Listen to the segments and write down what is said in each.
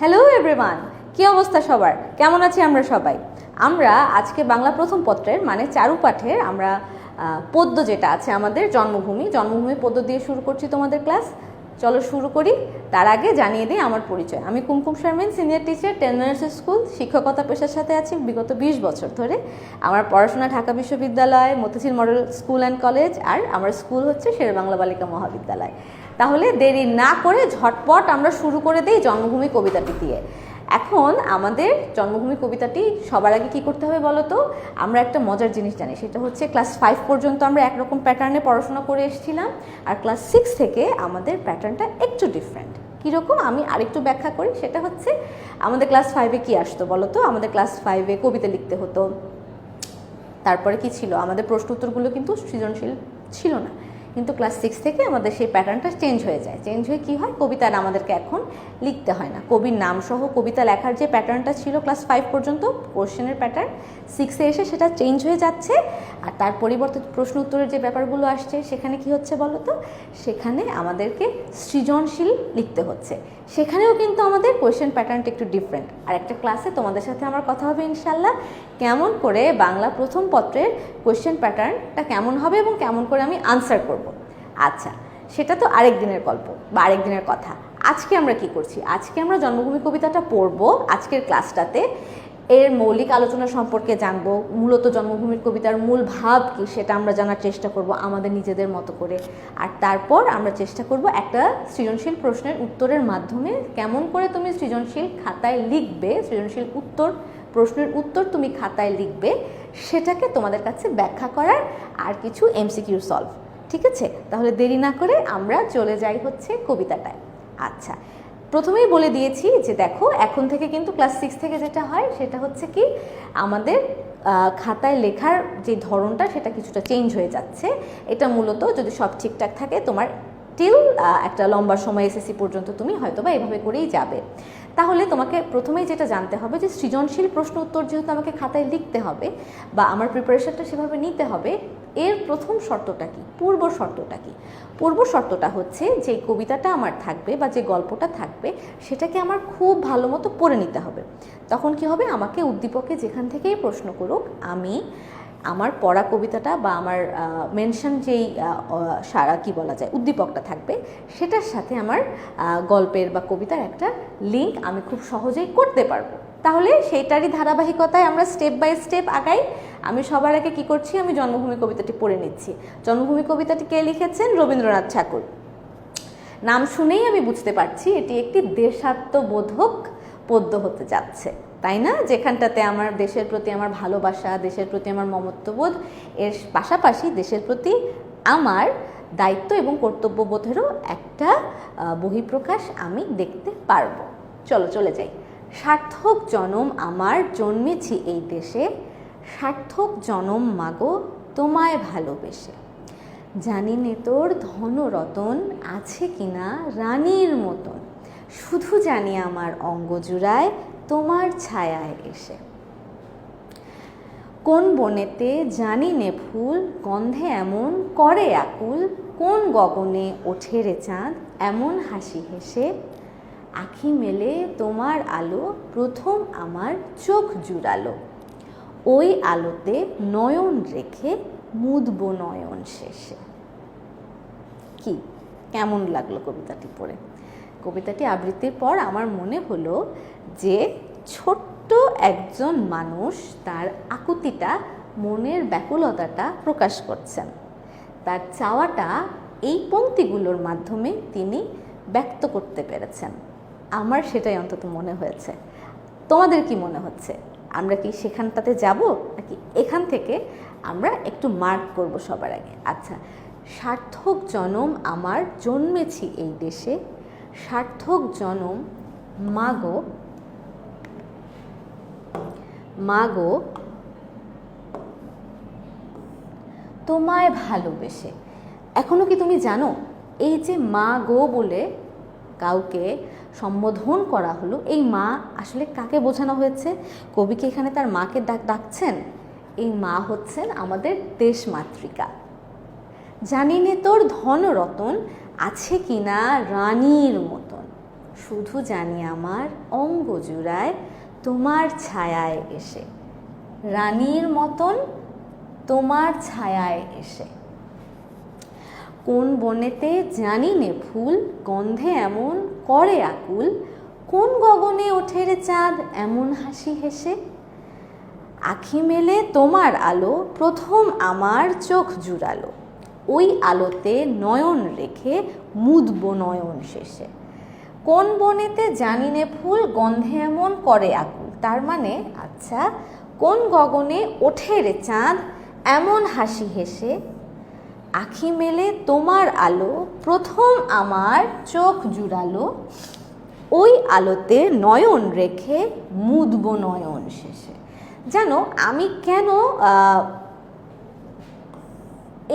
Hello everyone, কি অবস্থা সবার? কেমন আছি আমরা সবাই? আমরা আজকে বাংলা প্রথম পত্রের মানে চারুপাঠের আমরা পদ্য যেটা আছে আমাদের জন্মভূমি পদ্য দিয়ে শুরু করছি তোমাদের ক্লাস। চলো শুরু করি। তার আগে জানিয়ে দিই আমার পরিচয়। আমি Kumkum Sharmin, senior teacher, 10 minutes school, শিক্ষকতা পেশার সাথে আছি বিগত 20 বছর ধরে। আমার পড়াশোনা ঢাকা বিশ্ববিদ্যালয়, Motijheel model school and college, আর আমার স্কুল হচ্ছে শেরেবাংলা বালিকা মহাবিদ্যালয়। তাহলে দেরি না করে ঝটপট আমরা শুরু করে দিই জন্মভূমি কবিতাটি দিয়ে। এখন আমাদের জন্মভূমি কবিতাটি সবার আগে কী করতে হবে বলো তো? আমরা একটা মজার জিনিস জানি, সেটা হচ্ছে ক্লাস 5 পর্যন্ত আমরা একরকম প্যাটার্নে পড়াশোনা করে এসেছিলাম, আর ক্লাস 6 থেকে আমাদের প্যাটার্নটা একটু ডিফারেন্ট। কীরকম আমি আরেকটু ব্যাখ্যা করি। সেটা হচ্ছে আমাদের ক্লাস 5-এ কী আসতো বলো তো? আমাদের ক্লাস 5-এ কবিতা লিখতে হতো, তারপরে কি ছিল, আমাদের প্রশ্ন উত্তরগুলো কিন্তু সৃজনশীল ছিল না। কিন্তু ক্লাস 6 থেকে আমাদের সেই প্যাটার্নটা চেঞ্জ হয়ে যায়। চেঞ্জ হয়ে কী হয়, কবিতা আমাদেরকে এখন লিখতে হয় না। কবির নাম সহ কবিতা লেখার যে প্যাটার্নটা ছিল ক্লাস 5 পর্যন্ত কোশ্চেনের প্যাটার্ন, 6-এ এসে সেটা চেঞ্জ হয়ে যাচ্ছে। আর তার পরিবর্তে প্রশ্ন উত্তরের যে ব্যাপারগুলো আসছে সেখানে কি হচ্ছে বলো তো? সেখানে আমাদেরকে সৃজনশীল লিখতে হচ্ছে। সেখানেও কিন্তু আমাদের কোয়েশ্চেন প্যাটার্নটা একটু ডিফারেন্ট। আর একটা ক্লাসে তোমাদের সাথে আমার কথা হবে ইনশাল্লাহ, কেমন করে বাংলা প্রথম পত্রের কোয়েশ্চেন প্যাটার্নটা কেমন হবে এবং কেমন করে আমি আনসার করব। আচ্ছা, সেটা তো আরেক দিনের গল্প বা আরেক দিনের কথা। আজকে আমরা কি করছি? আজকে আমরা জন্মভূমি কবিতাটা পড়ব আজকের ক্লাসটাতে। এর মৌলিক আলোচনা সম্পর্কে জানবো, মূলত জন্মভূমির কবিতার মূল ভাব কি সেটা আমরা জানার চেষ্টা করব আমাদের নিজেদের মতো করে। আর তারপর আমরা চেষ্টা করব একটা সৃজনশীল প্রশ্নের উত্তরের মাধ্যমে কেমন করে তুমি সৃজনশীল খাতায় লিখবে, সৃজনশীল প্রশ্নের উত্তর তুমি খাতায় লিখবে, সেটাকে তোমাদের কাছে ব্যাখ্যা করার আর কিছু এমসিকিউ সলভ। ঠিক আছে, তাহলে দেরি না করে আমরা চলে যাই হচ্ছে কবিতাটায়। আচ্ছা, প্রথমেই বলে দিয়েছি যে দেখো, এখন থেকে কিন্তু ক্লাস 6 থেকে যেটা হয় সেটা হচ্ছে কি, আমাদের খাতায় লেখার যে ধরনটা সেটা কিছুটা চেঞ্জ হয়ে যাচ্ছে। এটা মূলত যদি সব ঠিকঠাক থাকে তোমার টিল একটা লম্বা সময় এসএসসি পর্যন্ত তুমি হয়তো বা এভাবে করেই যাবে। তাহলে তোমাকে প্রথমেই যেটা জানতে হবে যে সৃজনশীল প্রশ্ন উত্তর যেহেতু আমাকে খাতায় লিখতে হবে বা আমার প্রিপারেশনটা সেভাবে নিতে হবে, এর প্রথম শর্তটা কি, পূর্ব শর্তটা কি? পূর্ব শর্তটা হচ্ছে যে কবিতাটা আমার থাকবে বা যে গল্পটা থাকবে সেটাকে আমার খুব ভালো মতো পড়ে নিতে হবে। তখন কি হবে, আমাকে উদ্দীপকে যেখান থেকেই প্রশ্ন করুক, আমি আমার পড়া কবিতাটা বা আমার মেনশন যেই কি বলা যায় উদ্দীপকটা থাকবে সেটার সাথে আমার গল্পের বা কবিতার একটা লিঙ্ক আমি খুব সহজেই করতে পারবো। তাহলে সেইটারই ধারাবাহিকতায় আমরা স্টেপ বাই স্টেপ আগাই। আমি সবার আগে কী করছি, আমি জন্মভূমি কবিতাটি পড়ে নিচ্ছি। জন্মভূমি কবিতাটি কে লিখেছেন? রবীন্দ্রনাথ ঠাকুর। নাম শুনেই আমি বুঝতে পারছি এটি একটি দেশাত্মবোধক পদ্য হতে যাচ্ছে, তাই না? যেখানটাতে আমার দেশের প্রতি আমার ভালোবাসা, দেশের প্রতি আমার মমত্ববোধ, এর পাশাপাশি দেশের প্রতি আমার দায়িত্ব এবং কর্তব্যবোধেরও একটা বহিঃপ্রকাশ আমি দেখতে পারবো। চলো চলে যাই। সার্থক জনম আমার জন্মেছি এই দেশে, সার্থক জনম মাগো তোমায় ভালোবেসে। জানি নে তোর ধনরতন আছে কিনা রানীর মতন, শুধু জানি আমার অঙ্গ জুড়ায় তোমার ছায়ায় এসে। কোন বনেতে জানি নে ফুল গন্ধে এমন করে আকুল, কোন গগনে ওঠে রে চাঁদ এমন হাসি হেসে। আখি মেলে তোমার আলো প্রথম আমার চোখ জুড়ালো, ওই আলোতে নয়ন রেখে মুদব নয়ন শেষে। কি কেমন লাগলো কবিতাটি পড়ে? কবিতাটি আবৃত্তির পর আমার মনে হলো যে ছোট্ট একজন মানুষ তার আকুতিটা, মনের ব্যাকুলতাটা প্রকাশ করছেন, তার চাওয়াটা এই পংক্তিগুলোর মাধ্যমে তিনি ব্যক্ত করতে পেরেছেন। আমার সেটাই অন্তত মনে হয়েছে। তোমাদের কি মনে হচ্ছে? আমরা কি সেখানটাতে যাব নাকি এখান থেকে আমরা একটু মার্ক করব সবার আগে? আচ্ছা, সার্থক জনম আমার জন্মেছি এই দেশে, সার্থক জনম মাগো মাগো তোমায় ভালোবেসে। এখনো কি তুমি জানো এই যে মা গো বলে কাউকে সম্বোধন করা হলো, এই মা আসলে কাকে বোঝানো হয়েছে? কবিকে এখানে তার মাকে ডাকছেন। এই মা হচ্ছেন আমাদের দেশমাতৃকা। জানি নে তোর ধন রতন আছে কিনা রানীর মতন, শুধু জানি আমার অঙ্গ জুড়ায় তোমার ছায়ায় এসে, রানীর মতন তোমার ছায়ায় এসে। কোন বনেতে জানি নে ফুল, গন্ধে এমন করে আকুল, কোন গগনে ওঠে রে চাঁদ এমন হাসি হেসে। আখি মেলে তোমার আলো, প্রথম আমার চোখ জুড়ালো, ওই আলোতে নয়ন রেখে মুদব নয়ন শেষে। কোন বনেতে জানি নে ফুল, গন্ধে এমন করে আকুল, তার মানে আচ্ছা, কোন গগনে ওঠে রে চাঁদ এমন হাসি হেসে। আখি মেলে তোমার আলো, প্রথম আমার চোখ জুড়ালো, ওই আলোতে নয়ন রেখে মুদব নয়ন শেষে। জানো আমি কেন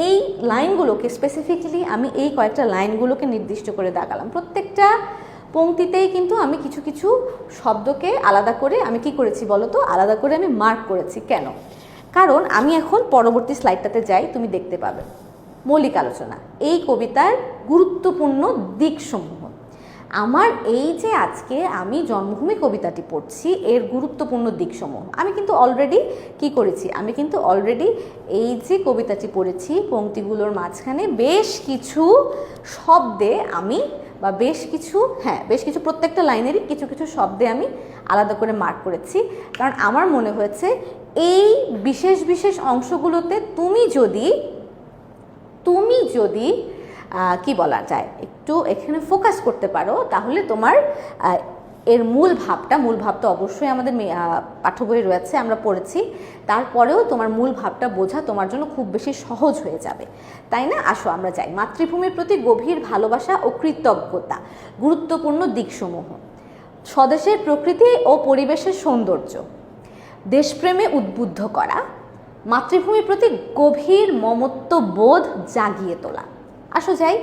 এই লাইনগুলোকে স্পেসিফিক্যালি আমি এই কয়েকটা লাইনগুলোকে নির্দিষ্ট করে দাগালাম? প্রত্যেকটা পংক্তিতেই কিন্তু আমি কিছু কিছু শব্দকে আলাদা করে আমি কি করেছি বলো তো, আলাদা করে আমি মার্ক করেছি। কেন? কারণ আমি এখন পরবর্তী স্লাইডটাতে যাই, তুমি দেখতে পাবে মৌলিক আলোচনা, এই কবিতার গুরুত্বপূর্ণ দিকসমূহ। আমার এই যে আজকে আমি জন্মভূমি কবিতাটি পড়ছি এর গুরুত্বপূর্ণ দিকসমূহ আমি কিন্তু অলরেডি কি করেছি, আমি কিন্তু অলরেডি এই যে কবিতাটি পড়েছি পংক্তিগুলোর মাঝখানে বেশ কিছু শব্দে আমি বা বেশ কিছু প্রত্যেকটা লাইনেরই কিছু কিছু শব্দে আমি আলাদা করে মার্ক করেছি। কারণ আমার মনে হয়েছে এই বিশেষ বিশেষ অংশগুলোতে তুমি যদি কি বলা যায় একটু এখানে ফোকাস করতে পারো, তাহলে তোমার এর মূল ভাবটা অবশ্যই আমাদের পাঠ্য বইয়ে রয়েছে, আমরা পড়েছি, তারপরেও তোমার মূল ভাবটা বোঝা তোমার জন্য খুব বেশি সহজ হয়ে যাবে, তাই না? আসো আমরা যাই। মাতৃভূমির প্রতি গভীর ভালোবাসা ও কৃতজ্ঞতা, গুরুত্বপূর্ণ দিকসমূহ। স্বদেশের প্রকৃতি ও পরিবেশের সৌন্দর্য, দেশপ্রেমে উদ্বুদ্ধ করা, মাতৃভূমির প্রতি গভীর মমত্ব বোধ জাগিয়ে তোলা। আসো যাই।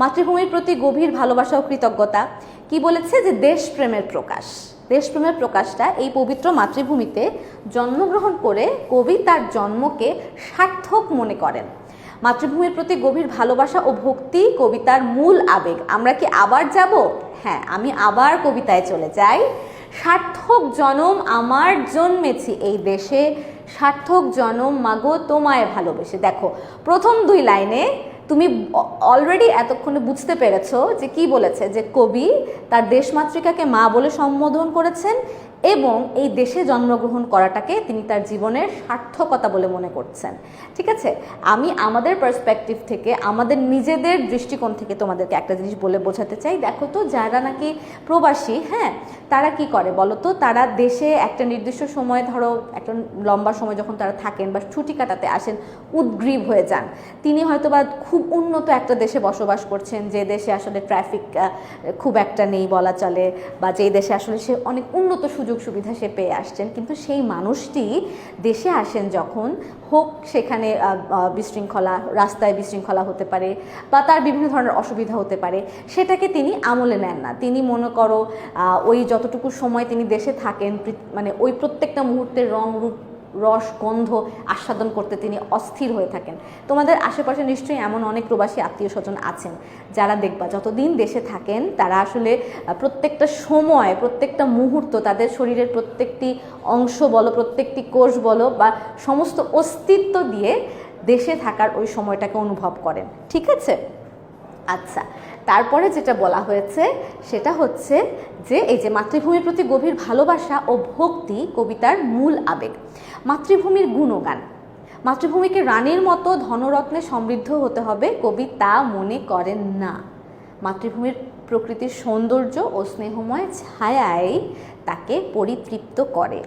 মাতৃভূমির প্রতি গভীর ভালোবাসা ও কৃতজ্ঞতা কি বলেছে? যে দেশপ্রেমের প্রকাশ। দেশপ্রেমের প্রকাশটা এই পবিত্র মাতৃভূমিতে জন্মগ্রহণ করে কবি তার জন্মকে সার্থক মনে করেন। মাতৃভূমির প্রতি গভীর ভালোবাসা ও ভক্তি কবিতার মূল আবেগ। আমরা কি আবার যাব? হ্যাঁ, আমি আবার কবিতায় চলে যাই। সার্থক জনম আমার জন্মেছি এই দেশে, সার্থক জনম মাগো তোমায় ভালোবেসে। দেখো প্রথম দুই লাইনে তুমি অলরেডি এতক্ষণে বুঝতে পেরেছো যে কি বলেছে, যে কবি তার দেশমাতৃকাকে মা বলে সম্বোধন করেছেন এবং এই দেশে জন্মগ্রহণ করাটাকে তিনি তার জীবনের সার্থকতা বলে মনে করছেন। ঠিক আছে, আমি আমাদের পার্সপেক্টিভ থেকে, আমাদের নিজেদের দৃষ্টিকোণ থেকে তোমাদেরকে একটা জিনিস বলে বোঝাতে চাই। দেখো তো যারা নাকি প্রবাসী, হ্যাঁ, তারা কি করে বলো তো? তারা দেশে একটা নির্দিষ্ট সময়, ধরো একটা লম্বা সময় যখন তারা থাকেন বা ছুটি কাটাতে আসেন, উদ্গ্রীব হয়ে যান। তিনি হয়তো বা খুব উন্নত একটা দেশে বসবাস করছেন, যে দেশে আসলে ট্রাফিক খুব একটা নেই বলা চলে, বা যেই দেশে আসলে সে অনেক উন্নত সুযোগ সুবিধা সে পেয়ে আসছেন, কিন্তু সেই মানুষটি দেশে আসেন যখন, হোক সেখানে বিশৃঙ্খলা, রাস্তায় বিশৃঙ্খলা হতে পারে বা তার বিভিন্ন ধরনের অসুবিধা হতে পারে, সেটাকে তিনি আমলে নেন না। তিনি মনে করো ওই যতটুকু সময় তিনি দেশে থাকেন, মানে ওই প্রত্যেকটা মুহূর্তের রং রূপ রস গন্ধ আস্বাদন করতে তিনি অস্থির হয়ে থাকেন। তোমাদের আশেপাশে নিশ্চয়ই এমন অনেক প্রবাসী আত্মীয় স্বজন আছেন যারা দেখবা যতদিন দেশে থাকেন তারা আসলে প্রত্যেকটা সময়, প্রত্যেকটা মুহূর্ত, তাদের শরীরের প্রত্যেকটি অংশ বলো, প্রত্যেকটি কোষ বলো বা সমস্ত অস্তিত্ব দিয়ে দেশে থাকার ওই সময়টাকে অনুভব করেন। ঠিক আছে, আচ্ছা, তারপরে যেটা বলা হয়েছে সেটা হচ্ছে যে এই যে মাতৃভূমির প্রতি গভীর ভালোবাসা ও ভক্তি কবিতার মূল আবেগ। মাতৃভূমির গুণগান, মাতৃভূমিকে রানীর মতো ধনরত্নে সমৃদ্ধ হতে হবে কবি তা মনে করেন না। মাতৃভূমির প্রকৃতির সৌন্দর্য ও স্নেহময় ছায়ায় তাকে পরিতৃপ্ত করে।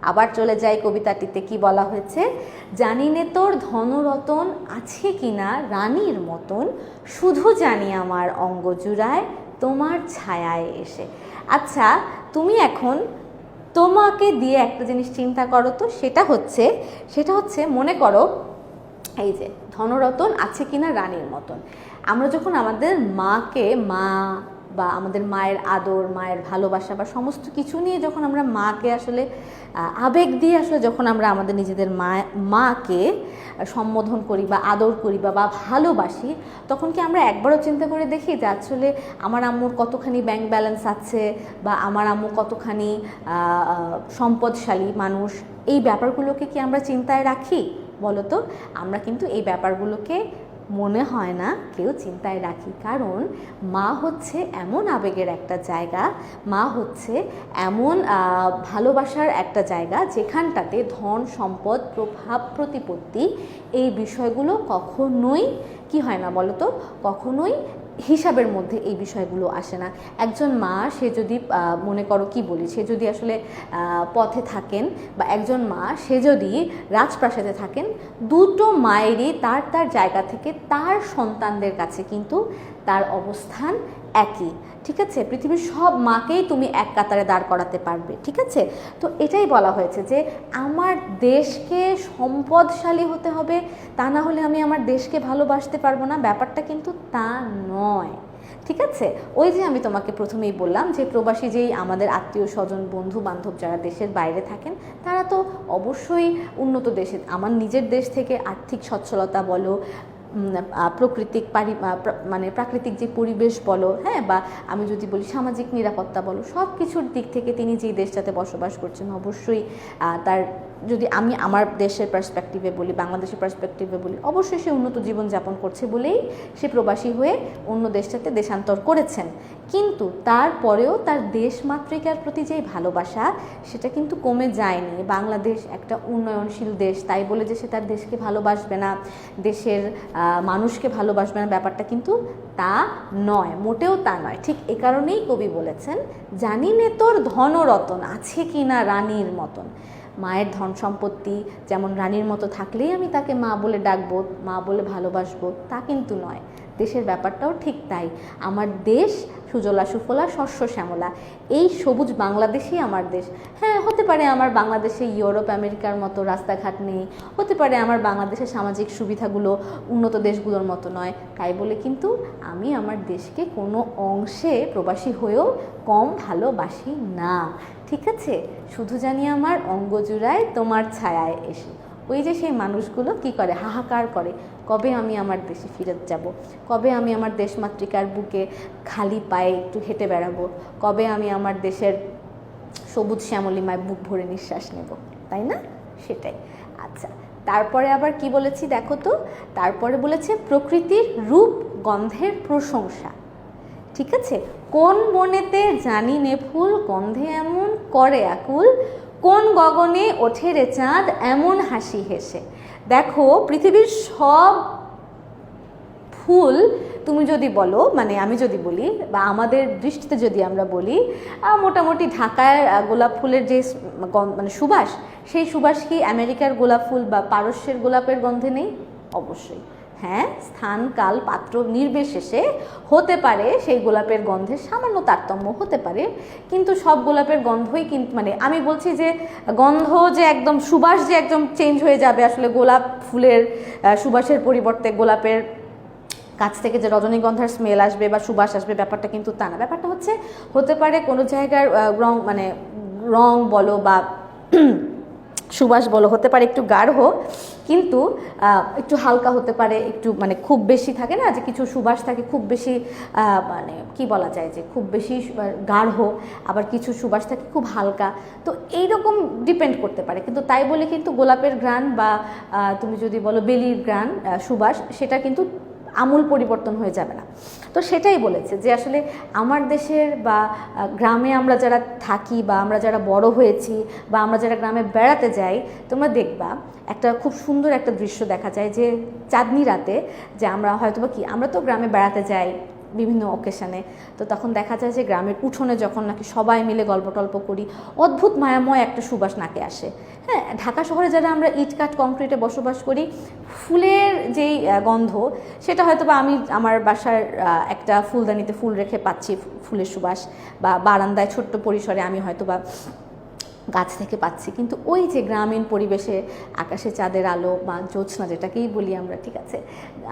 আবার চলে যায় কবিতাটিতে, কি বলা হয়েছে? জানি নে তোর ধনরতন আছে কিনা রানীর মতন, শুধু জানি আমার অঙ্গ জুড়ায় তোমার ছায়ায় এসে। আচ্ছা, তুমি এখন তোমাকে দিয়ে একটা জিনিস চিন্তা করো তো, সেটা হচ্ছে মনে করো এই যে ধনরতন আছে কিনা রানীর মতন। আমরা যখন আমাদের মাকে মা বা আমাদের মায়ের আদর, মায়ের ভালোবাসা বা সমস্ত কিছু নিয়ে যখন আমরা মাকে আসলে আবেগ দিয়ে আসলে যখন আমরা আমাদের নিজেদের মাকে সম্বোধন করি বা আদর করি বা ভালোবাসি, তখন কি আমরা একবারও চিন্তা করে দেখি যে আসলে আমার আম্মুর কতখানি ব্যাংক ব্যালেন্স আছে বা আমার আম্মু কতখানি সম্পদশালী মানুষ, এই ব্যাপারগুলোকে কি আমরা চিন্তায় রাখি বলো তো? আমরা কিন্তু এই ব্যাপারগুলোকে মনে হয় না কেউ চিন্তায় রাখি। কারণ মা হচ্ছে এমন আবেগের একটা জায়গা, মা হচ্ছে এমন ভালোবাসার একটা জায়গা যেখানটাতে ধন সম্পদ প্রভাব প্রতিপত্তি এই বিষয়গুলো কখনোই কি হয় না বলো তো, কখনোই হিসাবের মধ্যে এই বিষয়গুলো আসে না। একজন মা সে যদি মনে করো কি বলি, সে যদি আসলে পথে থাকেন বা একজন মা সে যদি রাজপ্রাসাদে থাকেন, দুটো মায়েরই তার তার জায়গা থেকে তার সন্তানদের কাছে কিন্তু তার অবস্থান একই, ঠিক আছে? পৃথিবীর সব মাকেই তুমি এক কাতারে দাঁড় করাতে পারবে, ঠিক আছে? তো এটাই বলা হয়েছে যে আমার দেশকে সম্পদশালী হতে হবে, তা না হলে আমি আমার দেশকে ভালোবাসতে পারবো না, ব্যাপারটা কিন্তু তা নয়, ঠিক আছে? ওই যে আমি তোমাকে প্রথমেই বললাম যে প্রবাসী যেই আমাদের আত্মীয় স্বজন বন্ধু বান্ধব যারা দেশের বাইরে থাকেন, তারা তো অবশ্যই উন্নত দেশে, আমার নিজের দেশ থেকে আর্থিক সচ্ছলতা বলো, প্রকৃতিক মানে প্রাকৃতিক যে পরিবেশ বলো, হ্যাঁ, বা আমি যদি বলি সামাজিক নিরাপত্তা বলো, সব কিছুর দিক থেকে তিনি যেই দেশটাতে বসবাস করছেন অবশ্যই তার, যদি আমি আমার দেশের পার্সপেক্টিভে বলি, বাংলাদেশের পার্সপেক্টিভে বলি, অবশ্যই সে উন্নত জীবনযাপন করছে বলেই সে প্রবাসী হয়ে অন্য দেশটাতে দেশান্তর করেছেন। কিন্তু তারপরেও তার দেশমাতৃকার প্রতি যেই ভালোবাসা সেটা কিন্তু কমে যায়নি। বাংলাদেশ একটা উন্নয়নশীল দেশ, তাই বলে যে সে তার দেশকে ভালোবাসবে না, দেশের মানুষকে ভালোবাসবে না, ব্যাপারটা কিন্তু তা নয়, মোটেও তা নয়। ঠিক এ কারণেই কবি বলেছেন, জানি নে তোর ধনরতন আছে কি না রানীর মতন। মায়ের ধন সম্পত্তি যেমন রানীর মতো থাকলেই আমি তাকে মা বলে ডাকবো, মা বলে ভালোবাসবো, তা কিন্তু নয়। দেশের ব্যাপারটাও ঠিক তাই। আমার দেশ সুজলা সুফলা শস্য শ্যামলা, এই সবুজ বাংলাদেশই আমার দেশ। হ্যাঁ, হতে পারে আমার বাংলাদেশে ইউরোপ আমেরিকার মতো রাস্তাঘাট নেই, হতে পারে আমার বাংলাদেশের সামাজিক সুবিধাগুলো উন্নত দেশগুলোর মতো নয়, তাই বলে কিন্তু আমি আমার দেশকে কোনো অংশে প্রবাসী হয়েও কম ভালোবাসি না, ঠিক আছে? শুধু জানি আমার অঙ্গজুড়ায় তোমার ছায়ায় এসে। ওই যে সেই মানুষগুলো কি করে, হাহাকার করে, কবে আমি আমার দেশে ফিরে যাব, কবে আমি আমার দেশমাতৃকার বুকে খালি পায়ে একটু হেঁটে বেড়াবো, কবে আমি আমার দেশের সবুজ শ্যামলিমায় বুক ভরে নিঃশ্বাস নেব, তাই না? সেটাই। আচ্ছা, তারপরে আবার কি বলেছি দেখো তো, তারপরে বলেছে প্রকৃতির রূপ গন্ধের প্রশংসা, ঠিক আছে? কোন বনেতে জানি নে ফুল গন্ধে এমন করে আকুল, কোন গগনে ওঠে রে চাঁদ এমন হাসি হেসে। দেখো পৃথিবীর সব ফুল তুমি যদি বলো, মানে আমি যদি বলি বা আমাদের দৃষ্টিতে যদি আমরা বলি, মোটামুটি ঢাকার গোলাপ ফুলের যে মানে সুবাস, সেই সুবাস কি আমেরিকার গোলাপ ফুল বা পারস্যের গোলাপের গন্ধে নেই? অবশ্যই হ্যাঁ, স্থান কাল পাত্র নির্বিশেষে হতে পারে সেই গোলাপের গন্ধের সামান্য তারতম্য হতে পারে, কিন্তু সব গোলাপের গন্ধই কিন্তু, মানে আমি বলছি যে গন্ধ যে একদম সুবাস যে একদম চেঞ্জ হয়ে যাবে, আসলে গোলাপ ফুলের সুবাসের পরিবর্তে গোলাপের কাছ থেকে যে রজনীগন্ধার স্মেল আসবে বা সুবাস আসবে, ব্যাপারটা কিন্তু তা না। ব্যাপারটা হচ্ছে হতে পারে কোনো জায়গার রং, মানে রং বলো বা সুবাস বলো, হতে পারে একটু গাঢ়, কিন্তু একটু হালকা হতে পারে, একটু মানে খুব বেশি থাকে না যে কিছু সুবাস থাকে খুব বেশি, মানে কি বলা যায় যে খুব বেশি গাঢ়, আবার কিছু সুবাস থাকে খুব হালকা, তো এইরকম ডিপেন্ড করতে পারে। কিন্তু তাই বলে কিন্তু গোলাপের ঘ্রাণ বা তুমি যদি বলো বেলির ঘ্রাণ সুবাস, সেটা কিন্তু আমূল পরিবর্তন হয়ে যাবে না। তো সেটাই বলেছে যে আসলে আমার দেশের বা গ্রামে আমরা যারা থাকি বা আমরা যারা বড় হয়েছি বা আমরা যারা গ্রামে বেড়াতে যাই, তোমরা দেখবা একটা খুব সুন্দর একটা দৃশ্য দেখা যায় যে চাঁদনি রাতে, যে আমরা হয়তো বা কি, আমরা তো গ্রামে বেড়াতে যাই বিভিন্ন অকেশানে, তো তখন দেখা যায় যে গ্রামের উঠোনে যখন নাকি সবাই মিলে গল্প টল্প করি, অদ্ভুত মায়াময় একটা সুবাস নাকে আসে। হ্যাঁ, ঢাকা শহরে যারা আমরা ইটকাট কংক্রিটে বসবাস করি, ফুলের যেই গন্ধ, সেটা হয়তো বা আমি আমার বাসার একটা ফুলদানিতে ফুল রেখে পাচ্ছি ফুলের সুবাস, বা বারান্দায় ছোট্ট পরিসরে আমি হয়তো বা গাছ থেকে পাচ্ছি, কিন্তু ওই যে গ্রামীণ পরিবেশে আকাশে চাঁদের আলো বা জ্যোৎস্না যেটাকেই বলি আমরা, ঠিক আছে,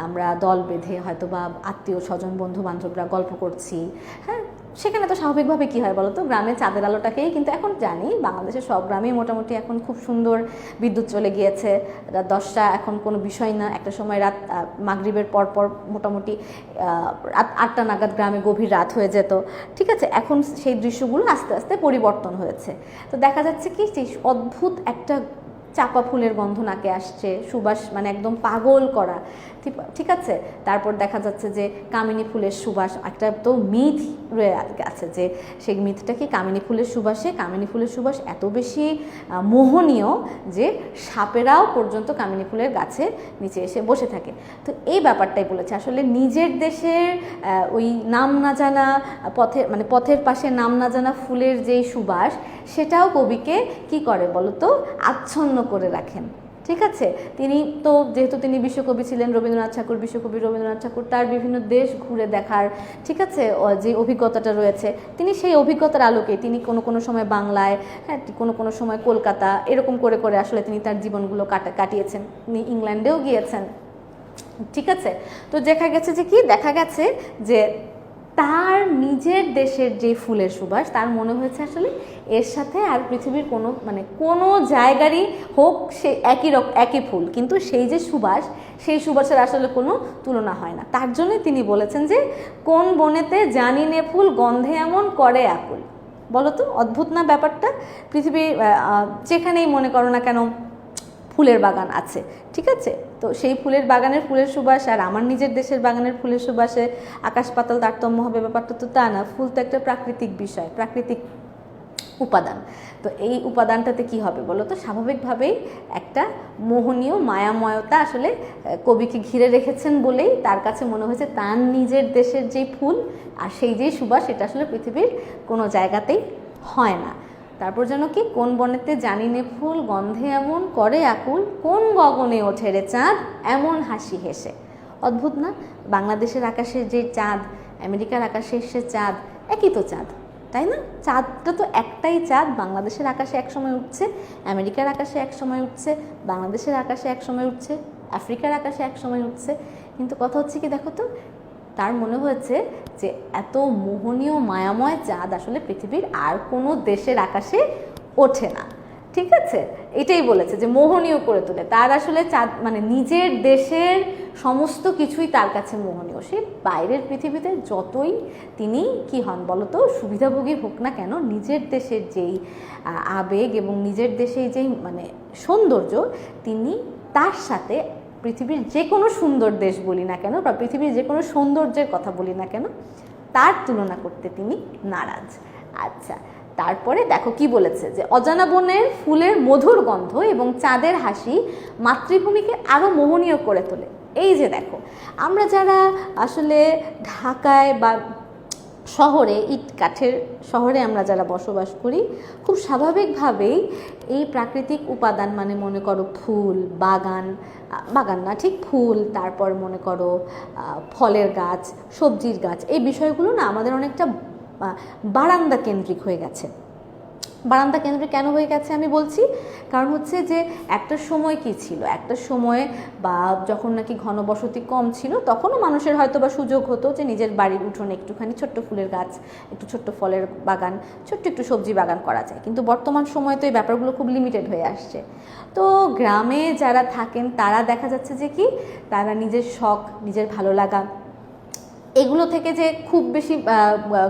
আমরা দল বেঁধে হয়তো বা আত্মীয় স্বজন বন্ধু বান্ধবরা গল্প করছি, হ্যাঁ, সেখানে তো স্বাভাবিকভাবে কী হয় বলো তো, গ্রামে চাঁদের আলোটাকেই, কিন্তু এখন জানি বাংলাদেশের সব গ্রামেই মোটামুটি এখন খুব সুন্দর বিদ্যুৎ চলে গিয়েছে, রাত 10টা এখন কোনো বিষয় না। একটা সময় রাত মাগরিবের পরপর মোটামুটি রাত 8টা নাগাদ গ্রামে গভীর রাত হয়ে যেত, ঠিক আছে। এখন সেই দৃশ্যগুলো আস্তে আস্তে পরিবর্তন হয়েছে। তো দেখা যাচ্ছে কি যে অদ্ভুত একটা চাপা ফুলের গন্ধ নাকে আসছে, সুবাস মানে একদম পাগল করা, ঠিক আছে। তারপর দেখা যাচ্ছে যে কামিনী ফুলের সুবাস, একটা তো মিথ রয়ে আছে যে সেই মিথটা কি, কামিনী ফুলের সুবাসে, কামিনী ফুলের সুবাস এত বেশি মোহনীয় যে সাপেরাও পর্যন্ত কামিনী ফুলের গাছে নিচে এসে বসে থাকে। তো এই ব্যাপারটাই বলেছে আসলে নিজের দেশের ওই নাম না জানা পথের পাশে নাম না জানা ফুলের যেই সুবাস, সেটাও কবিকে কি করে বলো তো, আচ্ছন্ন করে রাখেন, ঠিক আছে। তিনি তো যেহেতু তিনি বিশ্বকবি ছিলেন, রবীন্দ্রনাথ ঠাকুর বিশ্বকবি, রবীন্দ্রনাথ ঠাকুর তার বিভিন্ন দেশ ঘুরে দেখার, ঠিক আছে, যে অভিজ্ঞতাটা রয়েছে, তিনি সেই অভিজ্ঞতার আলোকে তিনি কোনো সময় বাংলায়, হ্যাঁ, কোনো সময় কলকাতা, এরকম করে করে আসলে তিনি তার জীবনগুলো কাটিয়েছেন। তিনি ইংল্যান্ডেও গিয়েছেন, ঠিক আছে। তো দেখা গেছে যে কি, দেখা গেছে যে তার নিজের দেশের যে ফুলের সুবাস, তার মনে হয়েছে আসলে এর সাথে আর পৃথিবীর কোনো জায়গারই হোক সে একই ফুল, কিন্তু সেই যে সুবাস, সেই সুবাসের আসলে কোনো তুলনা হয় না। তার জন্য তিনি বলেছেন যে কোন বনেতে জানি নে ফুল, গন্ধে এমন করে আকুল। বলো তো, অদ্ভুত না ব্যাপারটা? পৃথিবী যেখানেই মনে করো না কেন ফুলের বাগান আছে, ঠিক আছে। তো সেই ফুলের বাগানের ফুলের সুবাস আর আমার নিজের দেশের বাগানের ফুলের সুবাসে আকাশ পাতাল তারতম্য হবে, ব্যাপারটা তো তা না। ফুল তো একটা প্রাকৃতিক বিষয়, প্রাকৃতিক উপাদান। তো এই উপাদানটাতে কি হবে বলো তো, স্বাভাবিকভাবেই একটা মোহনীয় মায়াময়তা আসলে কবিকে ঘিরে রেখেছেন বলেই তার কাছে মনে হয়েছে তার নিজের দেশের যেই ফুল আর সেই যেই সুবাস, সেটা আসলে পৃথিবীর কোনো জায়গাতেই হয় না। তারপর যেন কি, কোন বনেতে জানি নে ফুল, গন্ধে এমন করে আকুল, কোন গগনে ওঠে রে চাঁদ এমন হাসি হেসে। অদ্ভুত না? বাংলাদেশের আকাশের যে চাঁদ, আমেরিকার আকাশের সে চাঁদ, একই তো চাঁদ, তাই না? চাঁদটা তো একটাই চাঁদ। বাংলাদেশের আকাশে এক সময় উঠছে, আমেরিকার আকাশে এক সময় উঠছে, বাংলাদেশের আকাশে এক সময় উঠছে, আফ্রিকার আকাশে এক সময় উঠছে। কিন্তু কথা হচ্ছে কি, দেখো তো, তার মনে হয়েছে যে এত মোহনীয় মায়াময় চাঁদ আসলে পৃথিবীর আর কোনো দেশের আকাশে ওঠে না, ঠিক আছে। এটাই বলেছে যে মোহনীয় করে তোলে। তার আসলে চাঁদ নিজের দেশের সমস্ত কিছুই তার কাছে মোহনীয়। সে বাইরের পৃথিবীতে যতই তিনি কি হন বলতো, সুবিধাভোগী হোক না কেন, নিজের দেশের যেই আবেগ এবং নিজের দেশের যেই সৌন্দর্য, তিনি তার সাথে পৃথিবীর যে কোনো সুন্দর দেশ বলি না কেন বা পৃথিবীর যে কোনো সৌন্দর্যের কথা বলি না কেন, তার তুলনা করতে তিনি নারাজ। আচ্ছা, তারপরে দেখো কি বলেছে, যে অজানা বনের ফুলের মধুর গন্ধ এবং চাঁদের হাসি মাতৃভূমিকে আরও মোহনীয় করে তোলে। এই যে দেখো, আমরা যারা আসলে ঢাকায় বা শহরে, ইট কাঠের শহরে আমরা যারা বসবাস করি, খুব স্বাভাবিকভাবেই এই প্রাকৃতিক উপাদান মনে করো ফুল, বাগান না ঠিক, ফুল, তারপর মনে করো ফলের গাছ, সবজির গাছ, এই বিষয়গুলো না আমাদের অনেকটা বারান্দা কেন্দ্রিক হয়ে গেছে। বারান্দা কেন্দ্রিক কেন হয়ে গেছে আমি বলছি, কারণ হচ্ছে যে একটা সময় কি ছিল, একটা সময়ে বা যখন নাকি ঘনবসতি কম ছিল, তখনও মানুষের হয়তো বা সুযোগ হতো যে নিজের বাড়ির উঠোনে একটুখানি ছোট্ট ফুলের গাছ, একটু ছোট্ট ফলের বাগান, ছোট্ট একটু সবজি বাগান করা যায়। কিন্তু বর্তমান সময়ে তো এই ব্যাপারগুলো খুব লিমিটেড হয়ে আসছে। তো গ্রামে যারা থাকেন তারা দেখা যাচ্ছে যে কি, তারা নিজের শখ, নিজের ভালো লাগা, এগুলো থেকে যে খুব বেশি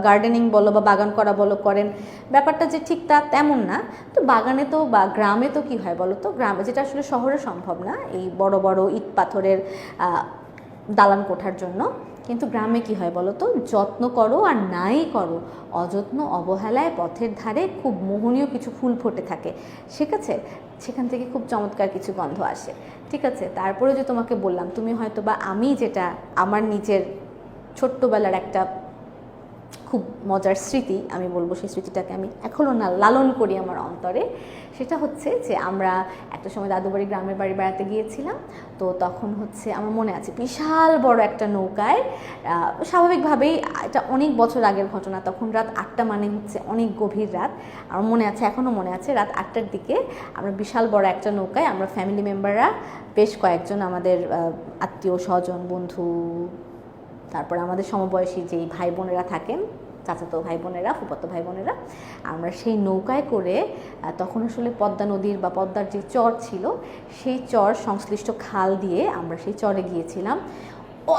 গার্ডেনিং বলো বা বাগান করা বলো করেন, ব্যাপারটা যে ঠিক তা তেমন না। তো বাগানে তো বা গ্রামে তো কি হয় বলো তো, গ্রামে যেটা আসলে শহরে সম্ভব না, এই বড় বড় ইট পাথরের দালান কোঠার জন্য, কিন্তু গ্রামে কি হয় বলো তো, যত্ন করো আর নাই করো, অযত্ন অবহেলায় পথের ধারে খুব মোহনীয় কিছু ফুল ফুটে থাকে, ঠিক আছে, সেখান থেকে খুব চমৎকার কিছু গন্ধ আসে, ঠিক আছে। তারপরে যে তোমাকে বললাম, তুমি হয়তো বা আমি যেটা আমার নিজের ছোট্টবেলার একটা খুব মজার স্মৃতি আমি বলবো, সেই স্মৃতিটাকে আমি এখনও না লালন করি আমার অন্তরে। সেটা হচ্ছে যে আমরা একটা সময় দাদুবাড়ি গ্রামের বাড়ি বেড়াতে গিয়েছিলাম। তো তখন হচ্ছে আমার মনে আছে বিশাল বড় একটা নৌকায়, স্বাভাবিকভাবেই এটা অনেক বছর আগের ঘটনা, তখন রাত 8টা মানে হচ্ছে অনেক গভীর রাত। আমার মনে আছে, এখনও মনে আছে, রাত 8টার দিকে আমরা বিশাল বড় একটা নৌকায়, আমরা ফ্যামিলি মেম্বাররা বেশ কয়েকজন, আমাদের আত্মীয় স্বজন বন্ধু, তারপরে আমাদের সমবয়সী যেই ভাই বোনেরা থাকেন, চাচাতো ভাই বোনেরা, ফুফাতো ভাই বোনেরা, আমরা সেই নৌকায় করে, তখন আসলে পদ্মা নদীর বা পদ্মার যে চর ছিল সেই চর সংশ্লিষ্ট খাল দিয়ে আমরা সেই চরে গিয়েছিলাম।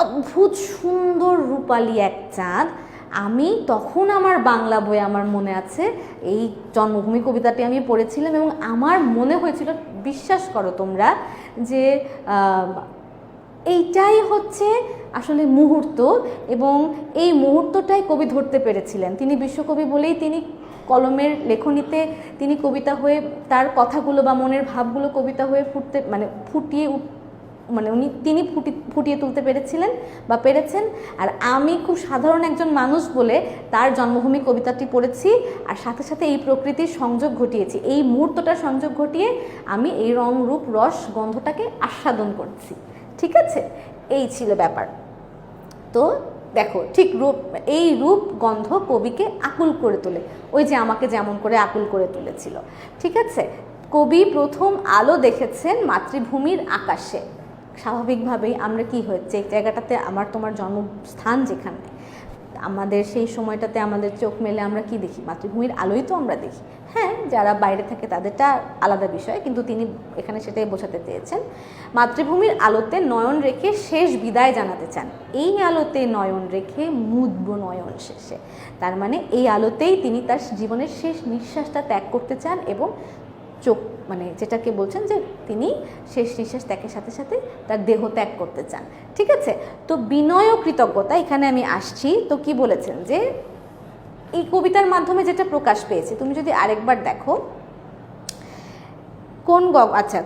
অদ্ভুত সুন্দর রূপালী এক চাঁদ। আমি তখন আমার বাংলা বই, আমার মনে আছে এই জন্মভূমি কবিতাটি আমি পড়েছিলাম এবং আমার মনে হয়েছিল, বিশ্বাস করো তোমরা, যে এইটাই হচ্ছে আসলে মুহূর্ত, এবং এই মুহূর্তটাই কবি ধরতে পেরেছিলেন। তিনি বিশ্বকবি বলেই তিনি কলমের লেখনীতে তিনি কবিতা হয়ে, তার কথাগুলো বা মনের ভাবগুলো কবিতা হয়ে তিনি ফুটিয়ে তুলতে পেরেছিলেন বা পেরেছেন। আর আমি খুব সাধারণ একজন মানুষ বলে তার জন্মভূমি কবিতাটি পড়েছি, আর সাথে সাথে এই প্রকৃতির সংযোগ ঘটিয়েছি, এই মুহূর্তটার সংযোগ ঘটিয়ে আমি এই রং রূপ রস গন্ধটাকে আস্বাদন করছি। ঠিক আছে, এই ছিল ব্যাপার। তো দেখো, ঠিক এই রূপ গন্ধ কবিকে আকুল করে তোলে, ওই যে আমাকে যেমন করে আকুল করে তুলেছিল। ঠিক আছে, কবি প্রথম আলো দেখেছেন মাতৃভূমির আকাশে। স্বাভাবিকভাবেই আমরা কি হয়েছে, এই জায়গাটাতে আমার তোমার জন্মস্থান যেখানে, আমাদের সেই সময়টাতে আমাদের চোখ মেলে আমরা কি দেখি, মাতৃভূমির আলোই তো আমরা দেখি। হ্যাঁ, যারা বাইরে থাকে তাদেরটা আলাদা বিষয়, কিন্তু তিনি এখানে সেটাই বোঝাতে চেয়েছেন। মাতৃভূমির আলোতে নয়ন রেখে শেষ বিদায় জানাতে চান, এই আলোতে নয়ন রেখে মুদব নয়ন শেষে। তার মানে এই আলোতেই তিনি তার জীবনের শেষ নিঃশ্বাসটা ত্যাগ করতে চান, এবং চোখ মানে যেটাকে বলছেন যে তিনি শেষ নিঃশ্বাস ত্যাগের সাথে সাথে তার দেহ ত্যাগ করতে চান। ঠিক আছে, তো বিনয় ও কৃতজ্ঞতা, এখানে আমি আসছি। তো কি বলেছেন যে এই কবিতার মাধ্যমে যেটা প্রকাশ পেয়েছে, তুমি যদি আরেকবার দেখো আচ্ছা,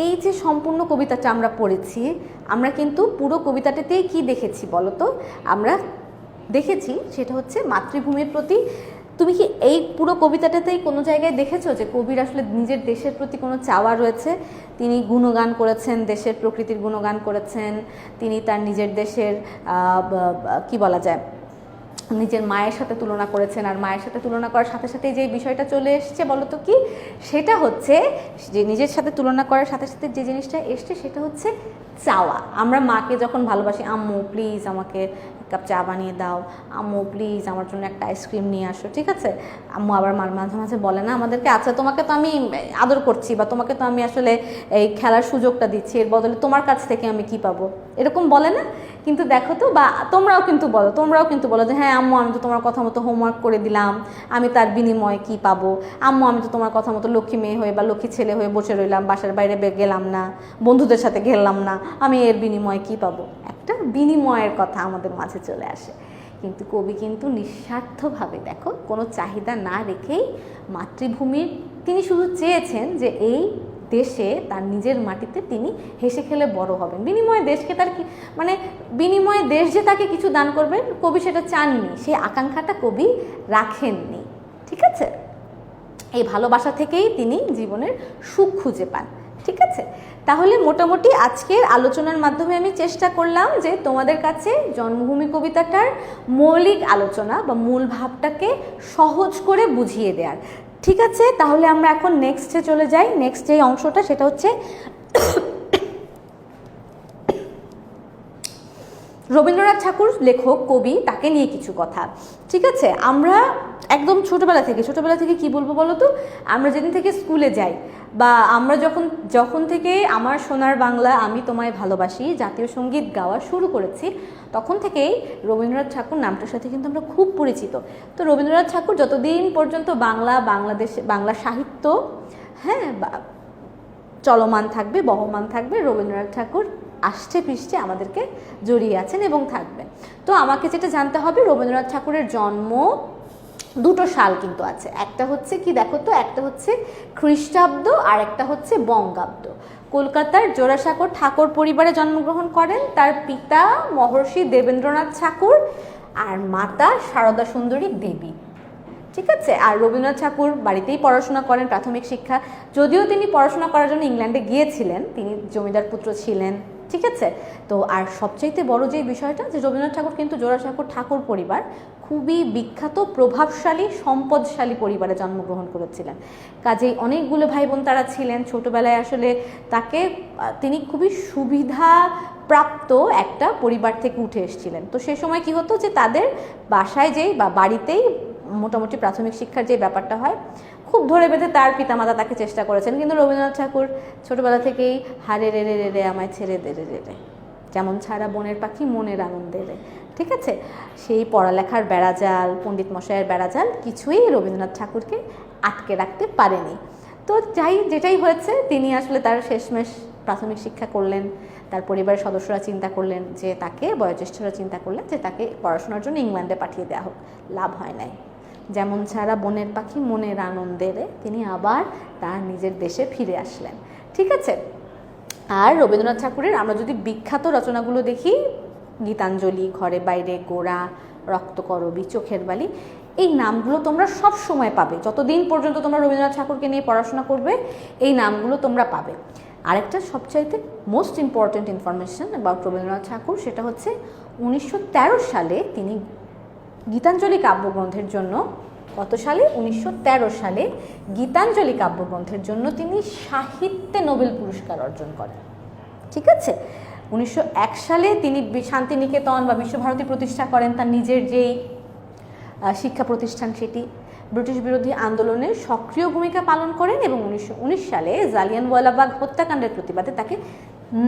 এই যে সম্পূর্ণ কবিতাটা আমরা পড়েছি, আমরা কিন্তু পুরো কবিতাটাতেই কি দেখেছি বলো তো? আমরা দেখেছি সেটা হচ্ছে মাতৃভূমির প্রতি। তুমি কি এই পুরো কবিতাটাতেই কোনো জায়গায় দেখেছো যে কবির আসলে নিজের দেশের প্রতি কোনো চাওয়া রয়েছে? তিনি গুণগান করেছেন, দেশের প্রকৃতির গুণগান করেছেন, তিনি তার নিজের দেশের কি বলা যায়, নিজের মায়ের সাথে তুলনা করেছেন। আর মায়ের সাথে তুলনা করার সাথে সাথে যে বিষয়টা চলে এসছে বলো তো কি, সেটা হচ্ছে যে নিজের সাথে তুলনা করার সাথে সাথে যে জিনিসটা এসছে সেটা হচ্ছে চাওয়া। আমরা মাকে যখন ভালোবাসি, আম্মু প্লিজ আমাকে কাপ চা বানিয়ে দাও, আম্মু প্লিজ আমার জন্য একটা আইসক্রিম নিয়ে আসো। ঠিক আছে, আম্মু আবার মাঝে মাঝে বলে না আমাদেরকে, আচ্ছা তোমাকে তো আমি আদর করছি বা তোমাকে তো আমি আসলে এই খেলার সুযোগটা দিচ্ছি, এর বদলে তোমার কাছ থেকে আমি কি পাবো, এরকম বলে না? কিন্তু দেখো তো, বা তোমরাও কিন্তু বলো যে হ্যাঁ আম্মু আমি তো তোমার কথা মতো হোমওয়ার্ক করে দিলাম, আমি তার বিনিময়ে কি পাবো? আম্মু আমি তো তোমার কথা মতো লক্ষ্মী মেয়ে হয়ে বা লক্ষ্মী ছেলে হয়ে বসে রইলাম, বাসার বাইরে গেলাম না, বন্ধুদের সাথে গেলাম না, আমি এর বিনিময়ে কি পাবো? একটা বিনিময়ের কথা আমাদের মাঝে চলে আসে। কিন্তু কবি কিন্তু নিঃস্বার্থভাবে, দেখো, কোনো চাহিদা না রেখেই মাতৃভূমির, তিনি শুধু চেয়েছেন যে এই দেশে তার নিজের মাটিতে তিনি হেসে খেলে বড় হবেন। বিনিময়ে দেশকে তার কি মানে, বিনিময়ে দেশ যে তাকে কিছু দান করবেন, কবি সেটা চাননি, সেই আকাঙ্ক্ষাটা কবি রাখেননি। ঠিক আছে, এই ভালোবাসা থেকেই তিনি জীবনের সুখ খুঁজে পান। ঠিক আছে, তাহলে মোটামুটি আজকের আলোচনার মাধ্যমে আমি চেষ্টা করলাম যে তোমাদের কাছে জন্মভূমি কবিতাটার মৌলিক আলোচনা বা মূল ভাবটাকে সহজ করে বুঝিয়ে দেওয়ার। ঠিক আছে, তাহলে আমরা এখন নেক্সটে চলে যাই। নেক্সট যে অংশটা সেটা হচ্ছে রবীন্দ্রনাথ ঠাকুর লেখক, কবি, তাকে নিয়ে কিছু কথা। ঠিক আছে, আমরা একদম ছোটোবেলা থেকে কি বলবো বলো তো, আমরা যেদিন থেকে স্কুলে যাই বা আমরা যখন থেকে আমার সোনার বাংলা আমি তোমায় ভালোবাসি জাতীয় সঙ্গীত গাওয়া শুরু করেছি, তখন থেকেই রবীন্দ্রনাথ ঠাকুর নামটার সাথে কিন্তু আমরা খুব পরিচিত। তো রবীন্দ্রনাথ ঠাকুর যতদিন পর্যন্ত বাংলা সাহিত্য চলমান থাকবে, বহমান থাকবে, রবীন্দ্রনাথ ঠাকুর আষ্টে পৃষ্ঠে আমাদেরকে জড়িয়ে আছেন এবং থাকবেন। তো আমাকে যেটা জানতে হবে, রবীন্দ্রনাথ ঠাকুরের জন্ম দুটো সাল কিন্তু আছে, একটা হচ্ছে কি দেখো তো, একটা হচ্ছে খ্রিস্টাব্দ আর একটা হচ্ছে বঙ্গাব্দ। কলকাতার জোড়াসাঁকোর ঠাকুর পরিবারে জন্মগ্রহণ করেন। তার পিতা মহর্ষি দেবেন্দ্রনাথ ঠাকুর আর মাতা শারদা সুন্দরী দেবী। ঠিক আছে। আর রবীন্দ্রনাথ ঠাকুর বাড়িতেই পড়াশোনা করেন প্রাথমিক শিক্ষা, যদিও তিনি পড়াশোনা করার জন্য ইংল্যান্ডে গিয়েছিলেন, তিনি জমিদার পুত্র ছিলেন। ঠিক আছে। তো আর সবচাইতে বড় যে বিষয়টা, যে রবীন্দ্রনাথ ঠাকুর কিন্তু জোড়াসাঁকোর ঠাকুর পরিবার খুবই বিখ্যাত, প্রভাবশালী, সম্পদশালী পরিবারে জন্মগ্রহণ করেছিলেন। কাজেই অনেকগুলো ভাই বোন তারা ছিলেন। ছোটোবেলায় আসলে তিনি খুবই সুবিধা প্রাপ্ত একটা পরিবার থেকে উঠে এসেছিলেন। তো সে সময় কি হতো, যে তাদের বাসায় যেই বা বাড়িতেই মোটামুটি প্রাথমিক শিক্ষার যে ব্যাপারটা হয়, খুব ধরে বেঁধে তার পিতামাতা তাকে চেষ্টা করেছেন, কিন্তু রবীন্দ্রনাথ ঠাকুর ছোটোবেলা থেকেই হারে রে রে রে রে আমায় ছেড়ে দে রে রে রে, যেমন ছাড়া বনের পাখি মনের আনন্দে রে। ঠিক আছে। সেই পড়ালেখার বেড়াজাল, পণ্ডিত মশাইয়ের বেড়াজাল কিছুই রবীন্দ্রনাথ ঠাকুরকে আটকে রাখতে পারেনি। তো যেটাই হয়েছে, তিনি আসলে তার শেষমেশ প্রাথমিক শিক্ষা করলেন। তার পরিবারের সদস্যরা চিন্তা করলেন যে তাকে, বয়োজ্যেষ্ঠরা চিন্তা করলেন যে তাকে পড়াশোনার জন্য ইংল্যান্ডে পাঠিয়ে দেওয়া হোক। লাভ হয় নাই। যেমন ছাড়া বনের পাখি মনের আনন্দে রে, তিনি আবার তার নিজের দেশে ফিরে আসলেন। ঠিক আছে। আর রবীন্দ্রনাথ ঠাকুরের আমরা যদি বিখ্যাত রচনাগুলো দেখি, গীতাঞ্জলি, ঘরে বাইরে, গোরা, রক্তকরবী, চোখের বালি, এই নামগুলো তোমরা সব সময় পাবে। যতদিন পর্যন্ত তোমরা রবীন্দ্রনাথ ঠাকুরকে নিয়ে পড়াশোনা করবে, এই নামগুলো তোমরা পাবে। আরেকটা সবচাইতে most important information about Rabindranath Tagore, সেটা হচ্ছে 1913 সালে তিনি গীতাঞ্জলি কাব্যগ্রন্থের জন্য, কত সালে? 1913 সালে গীতাঞ্জলি কাব্যগ্রন্থের জন্য তিনি সাহিত্যে নোবেল পুরস্কার অর্জন করেন। ঠিক আছে। 1901 সালে তিনি শান্তিনিকেতন বা বিশ্বভারতী প্রতিষ্ঠা করেন, তার নিজের যেই শিক্ষা প্রতিষ্ঠান সেটি। ব্রিটিশ বিরোধী আন্দোলনে সক্রিয় ভূমিকা পালন করেন এবং 1919 সালে জালিয়ানওয়ালাবাগ হত্যাকাণ্ডের প্রতিবাদে তাকে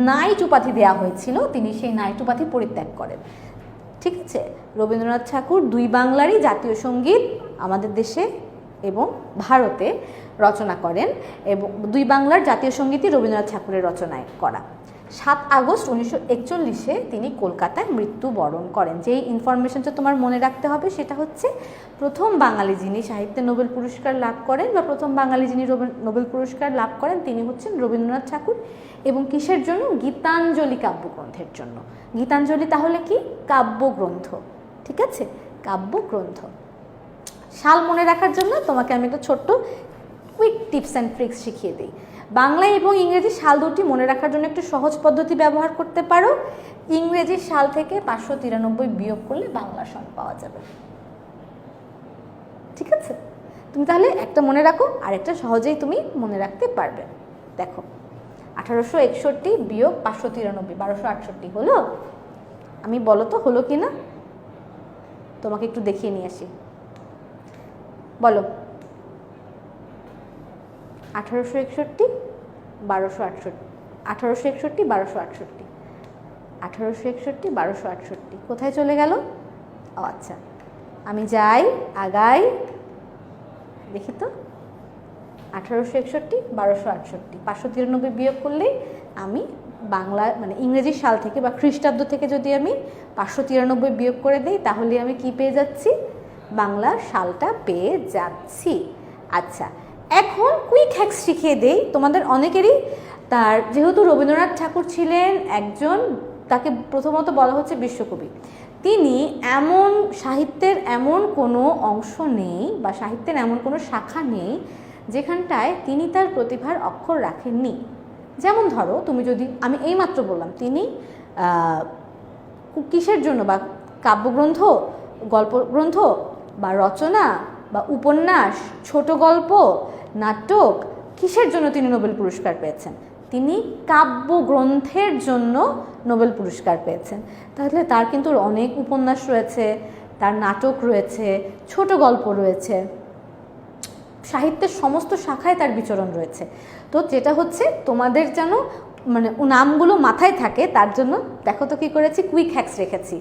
নাইট উপাধি দেওয়া হয়েছিল, তিনি সেই নাইট উপাধি পরিত্যাগ করেন। ঠিক আছে। রবীন্দ্রনাথ ঠাকুর দুই বাংলারই জাতীয় সঙ্গীত আমাদের দেশে এবং ভারতে রচনা করেন, এবং দুই বাংলার জাতীয় সঙ্গীতই রবীন্দ্রনাথ ঠাকুরের রচনায় করা। 7 আগস্ট 1941 তিনি কলকাতায় মৃত্যুবরণ করেন। যেই ইনফরমেশনটা তোমার মনে রাখতে হবে সেটা হচ্ছে, প্রথম বাঙালি যিনি সাহিত্যে নোবেল পুরস্কার লাভ করেন বা প্রথম বাঙালি যিনি নোবেল পুরস্কার লাভ করেন তিনি হচ্ছেন রবীন্দ্রনাথ ঠাকুর। এবং কিসের জন্য? গীতাঞ্জলি কাব্যগ্রন্থের জন্য। গীতাঞ্জলি তাহলে কি? কাব্যগ্রন্থ। ঠিক আছে। কাব্যগ্রন্থ। সাল মনে রাখার জন্য তোমাকে আমি একটা ছোট্ট কুইক টিপস অ্যান্ড ট্রিক্স শিখিয়ে দিই। বাংলা এবং ইংরেজি সাল দুটি মনে রাখার জন্য একটু সহজ পদ্ধতি ব্যবহার করতে পারো। ইংরেজি সাল থেকে 593 বিয়োগ করলে বাংলা সাল পাওয়া যাবে। ঠিক আছে। তুমি তাহলে একটা মনে রাখো, আর একটা সহজেই তুমি মনে রাখতে পারবে। দেখো, 1861 বিয়োগ 593, 1268 হলো? আমি বলো তো হলো কি না, তোমাকে একটু দেখিয়ে নিয়ে আসি। বলো। 1861, 1268, 1861, 1268, 1861, 1268 কোথায় চলে গেল? ও আচ্ছা, আমি যাই আগাই, দেখি তো। 1861, 1268, 593 বিয়োগ করলেই আমি বাংলা মানে ইংরেজি সাল থেকে বা খ্রিস্টাব্দ থেকে যদি আমি 593 বিয়োগ করে দিই, তাহলে আমি কি পেয়ে যাচ্ছি? বাংলার সালটা পেয়ে যাচ্ছি। আচ্ছা, এখন কুইক হ্যাক্স শিখিয়ে দেই তোমাদের অনেকেরই। তার যেহেতু রবীন্দ্রনাথ ঠাকুর ছিলেন একজন, তাকে প্রথমত বলা হচ্ছে বিশ্বকবি। তিনি এমন সাহিত্যের এমন কোনো অংশ নেই বা সাহিত্যের এমন কোনো শাখা নেই যেখানটায় তিনি তার প্রতিভার অক্ষর রাখেননি। যেমন ধরো, তুমি যদি, আমি এইমাত্র বললাম তিনি কিসের জন্য, বা কাব্যগ্রন্থ, গল্পগ্রন্থ বা রচনা বা উপন্যাস, ছোট গল্প, নাটক, কিসের জন্য তিনি নোবেল পুরস্কার পেয়েছেন? তিনি কাব্যগ্রন্থের জন্য নোবেল পুরস্কার পেয়েছেন। তাহলে তার কিন্তু অনেক উপন্যাস রয়েছে, তার নাটক রয়েছে, ছোট গল্প রয়েছে, সাহিত্যের সমস্ত শাখায় তার বিচরণ রয়েছে। তো যেটা হচ্ছে তোমাদের যেন মানে নামগুলো মাথায় থাকে, তার জন্য দেখো তো কী করেছি, কুইক হ্যাক্স রেখেছি।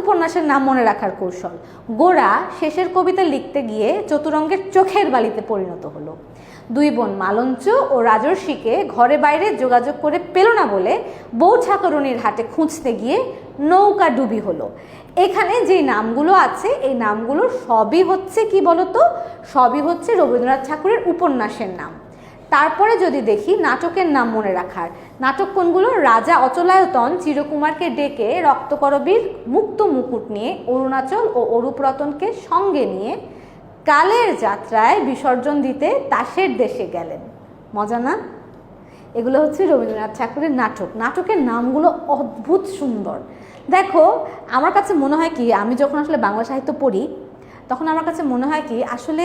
উপন্যাসের নাম মনে রাখার কৌশল। গোরা শেষের কবিতা লিখতে গিয়ে চতুরঙ্গের চোখের বালিতে পরিণত হলো। দুই বোন মালঞ্চ ও রাজর্ষিকে ঘরে বাইরে যোগাযোগ করে পেল না বলে বউ ঠাকুরনির হাটে খুঁজতে গিয়ে নৌকা ডুবি হলো। এখানে যে নামগুলো আছে এই নামগুলো সবই হচ্ছে কি বলতো, সবই হচ্ছে রবীন্দ্রনাথ ঠাকুরের উপন্যাসের নাম। তারপরে যদি দেখি নাটকের নাম মনে রাখার, নাটক কোনগুলো? রাজা অচলায়তন চিরকুমারকে ডেকে রক্তকরবীর মুক্ত মুকুট নিয়ে অরুণাচল ও অরূপরতনকে সঙ্গে নিয়ে কালের যাত্রায় বিসর্জন দিতে তাসের দেশে গেলেন। মজা না? এগুলো হচ্ছে রবীন্দ্রনাথ ঠাকুরের নাটক। নাটকের নামগুলো অদ্ভুত সুন্দর। দেখো, আমার কাছে মনে হয় কি, আমি যখন আসলে বাংলা সাহিত্য পড়ি তখন আমার কাছে মনে হয় কি, আসলে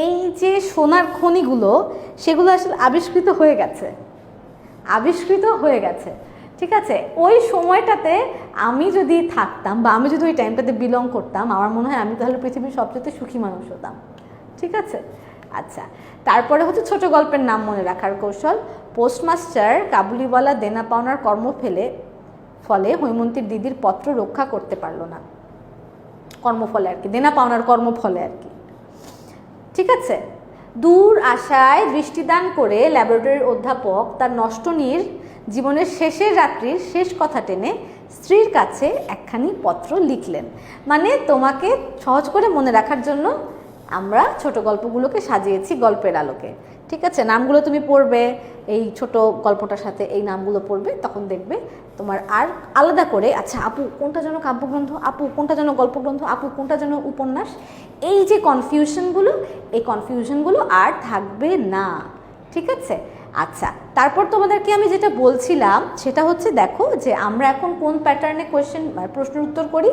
এই যে সোনার খনিগুলো সেগুলো আসলে আবিষ্কৃত হয়ে গেছে। ঠিক আছে, ওই সময়টাতে আমি যদি থাকতাম বা আমি যদি ওই টাইমটাতে বিলং করতাম, আমার মনে হয় আমি তাহলে পৃথিবীর সবচেয়ে সুখী মানুষ হতাম। ঠিক আছে, আচ্ছা। তারপরে হচ্ছে ছোট গল্পের নাম মনে রাখার কৌশল। পোস্টমাস্টার কাবুলিওয়ালা দেনা পাওনার ফলে হৈমন্তীর দিদির পত্র রক্ষা করতে পারলো না। কর্মফলে আর কি, দেনা পাওনার কর্মফলে আর কি। ঠিক আছে, দূর আশায় দৃষ্টিদান করে ল্যাবরেটরির অধ্যাপক তার নষ্টনীর জীবনের শেষের রাত্রির শেষ কথা টেনে স্ত্রীর কাছে একখানি পত্র লিখলেন। মানে তোমাকে সহজ করে মনে রাখার জন্য আমরা ছোট গল্পগুলোকে সাজিয়েছি গল্পের আলোকে। ঠিক আছে, নামগুলো তুমি পড়বে, এই ছোট গল্পটার সাথে এই নামগুলো পড়বে, তখন দেখবে তোমার আর আলাদা করে আচ্ছা আপু কোনটা যেন কাব্যগ্রন্থ, আপু কোনটা যেন গল্পগ্রন্থ, আপু কোনটা যেন উপন্যাস, এই যে কনফিউশনগুলো আর থাকবে না। ঠিক আছে, আচ্ছা। তারপর তোমাদেরকে আমি যেটা বলছিলাম সেটা হচ্ছে, দেখো যে আমরা এখন কোন প্যাটার্নে প্রশ্নের উত্তর করি।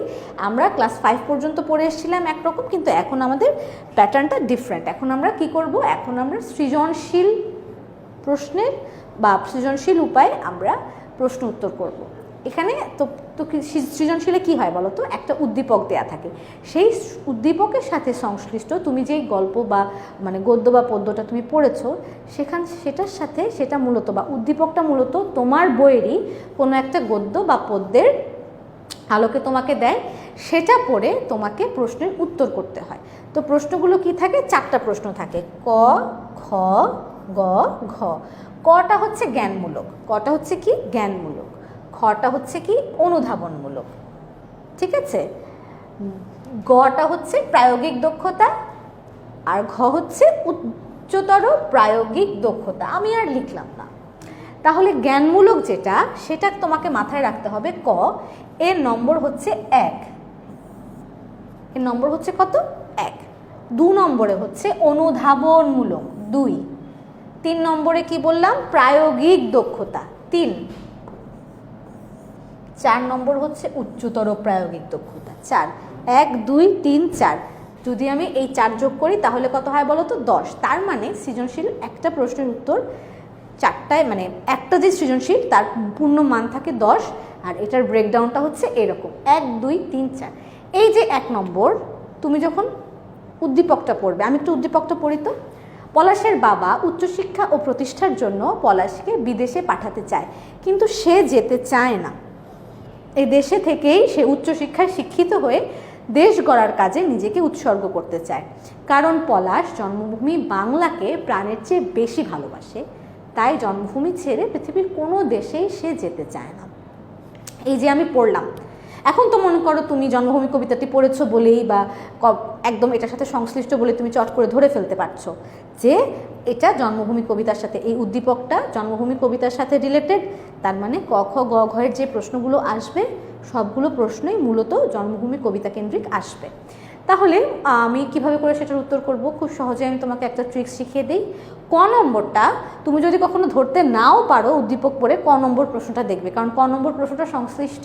আমরা ক্লাস 5 পর্যন্ত পড়ে এসেছিলাম একরকম, কিন্তু এখন আমাদের প্যাটার্নটা ডিফারেন্ট। এখন আমরা কি করব? এখন আমরা সৃজনশীল প্রশ্নের বা সৃজনশীল উপায়ে আমরা প্রশ্ন উত্তর করব। এখানে তো সৃজনশীলে কি হয় বলো তো? একটা উদ্দীপক দেয়া থাকে, সেই উদ্দীপকের সাথে সংশ্লিষ্ট তুমি যেই গল্প বা মানে গদ্য বা পদ্যটা তুমি পড়েছো সেটার সাথে সেটা মূলত বা উদ্দীপকটা মূলত তোমার বইয়েরই কোনো একটা গদ্য বা পদ্যের আলোকে তোমাকে দেয়, সেটা পড়ে তোমাকে প্রশ্নের উত্তর করতে হয়। তো প্রশ্নগুলো কি থাকে? 4টা প্রশ্ন থাকে, ক, খ, গ, ঘ। কটা হচ্ছে জ্ঞানমূলক, কটা হচ্ছে কি জ্ঞানমূলক, খটা হচ্ছে কি অনুধাবনমূলক। ঠিক আছে, গটা হচ্ছে প্রায়োগিক দক্ষতা, আর ঘ হচ্ছে উচ্চতর প্রায়োগিক দক্ষতা। আমি আর লিখলাম না। তাহলে জ্ঞানমূলক যেটা, সেটা তোমাকে মাথায় রাখতে হবে ক, এর নম্বর হচ্ছে 1। এর নম্বর হচ্ছে কত? 1। 2 নম্বরে হচ্ছে অনুধাবনমূলক 2। 3 নম্বরে কি বললাম? প্রায়োগিক দক্ষতা 3। 4 নম্বর হচ্ছে উচ্চতর প্রায়োগিক দক্ষতা 4। 1 2 3 4, যদি আমি এই 4 যোগ করি তাহলে কত হয় বলো তো? 10। তার মানে সৃজনশীল একটা প্রশ্নের উত্তর 4টায়, মানে একটা যে সৃজনশীল তার পূর্ণ মান থাকে 10, আর এটার ব্রেকডাউনটা হচ্ছে এরকম 1 2 3 4। এই যে 1 নম্বর, তুমি যখন উদ্দীপকটা পড়বে, আমি একটু উদ্দীপকটা পড়ি তো। পলাশের বাবা উচ্চশিক্ষা ও প্রতিষ্ঠার জন্য পলাশকে বিদেশে পাঠাতে চায়, কিন্তু সে যেতে চায় না। এই দেশে থেকেই সে উচ্চশিক্ষায় শিক্ষিত হয়ে দেশ গড়ার কাজে নিজেকে উৎসর্গ করতে চায়। কারণ পলাশ জন্মভূমি বাংলাকে প্রাণের চেয়ে বেশি ভালোবাসে, তাই জন্মভূমি ছেড়ে পৃথিবীর কোনো দেশেই সে যেতে চায় না। এই যে আমি পড়লাম, এখন তো মনে করো তুমি জন্মভূমি কবিতাটি পড়েছো বলেই বা একদম এটার সাথে সংশ্লিষ্ট বলে তুমি চট করে ধরে ফেলতে পারছো যে এটা জন্মভূমি কবিতার সাথে, এই উদ্দীপকটা জন্মভূমি কবিতার সাথে রিলেটেড। তার মানে ক খ গ ঘয়ের যে প্রশ্নগুলো আসবে সবগুলো প্রশ্নই মূলত জন্মভূমি কবিতা কেন্দ্রিক আসবে। তাহলে আমি কিভাবে করে সেটার উত্তর করব? খুব সহজে আমি তোমাকে একটা ট্রিক্স শিখিয়ে দিই। ক নম্বরটা তুমি যদি কখনো ধরতে নাও পারো উদ্দীপক পড়ে, ক নম্বর প্রশ্নটা দেখবে, কারণ ক নম্বর প্রশ্নটা সংশ্লিষ্ট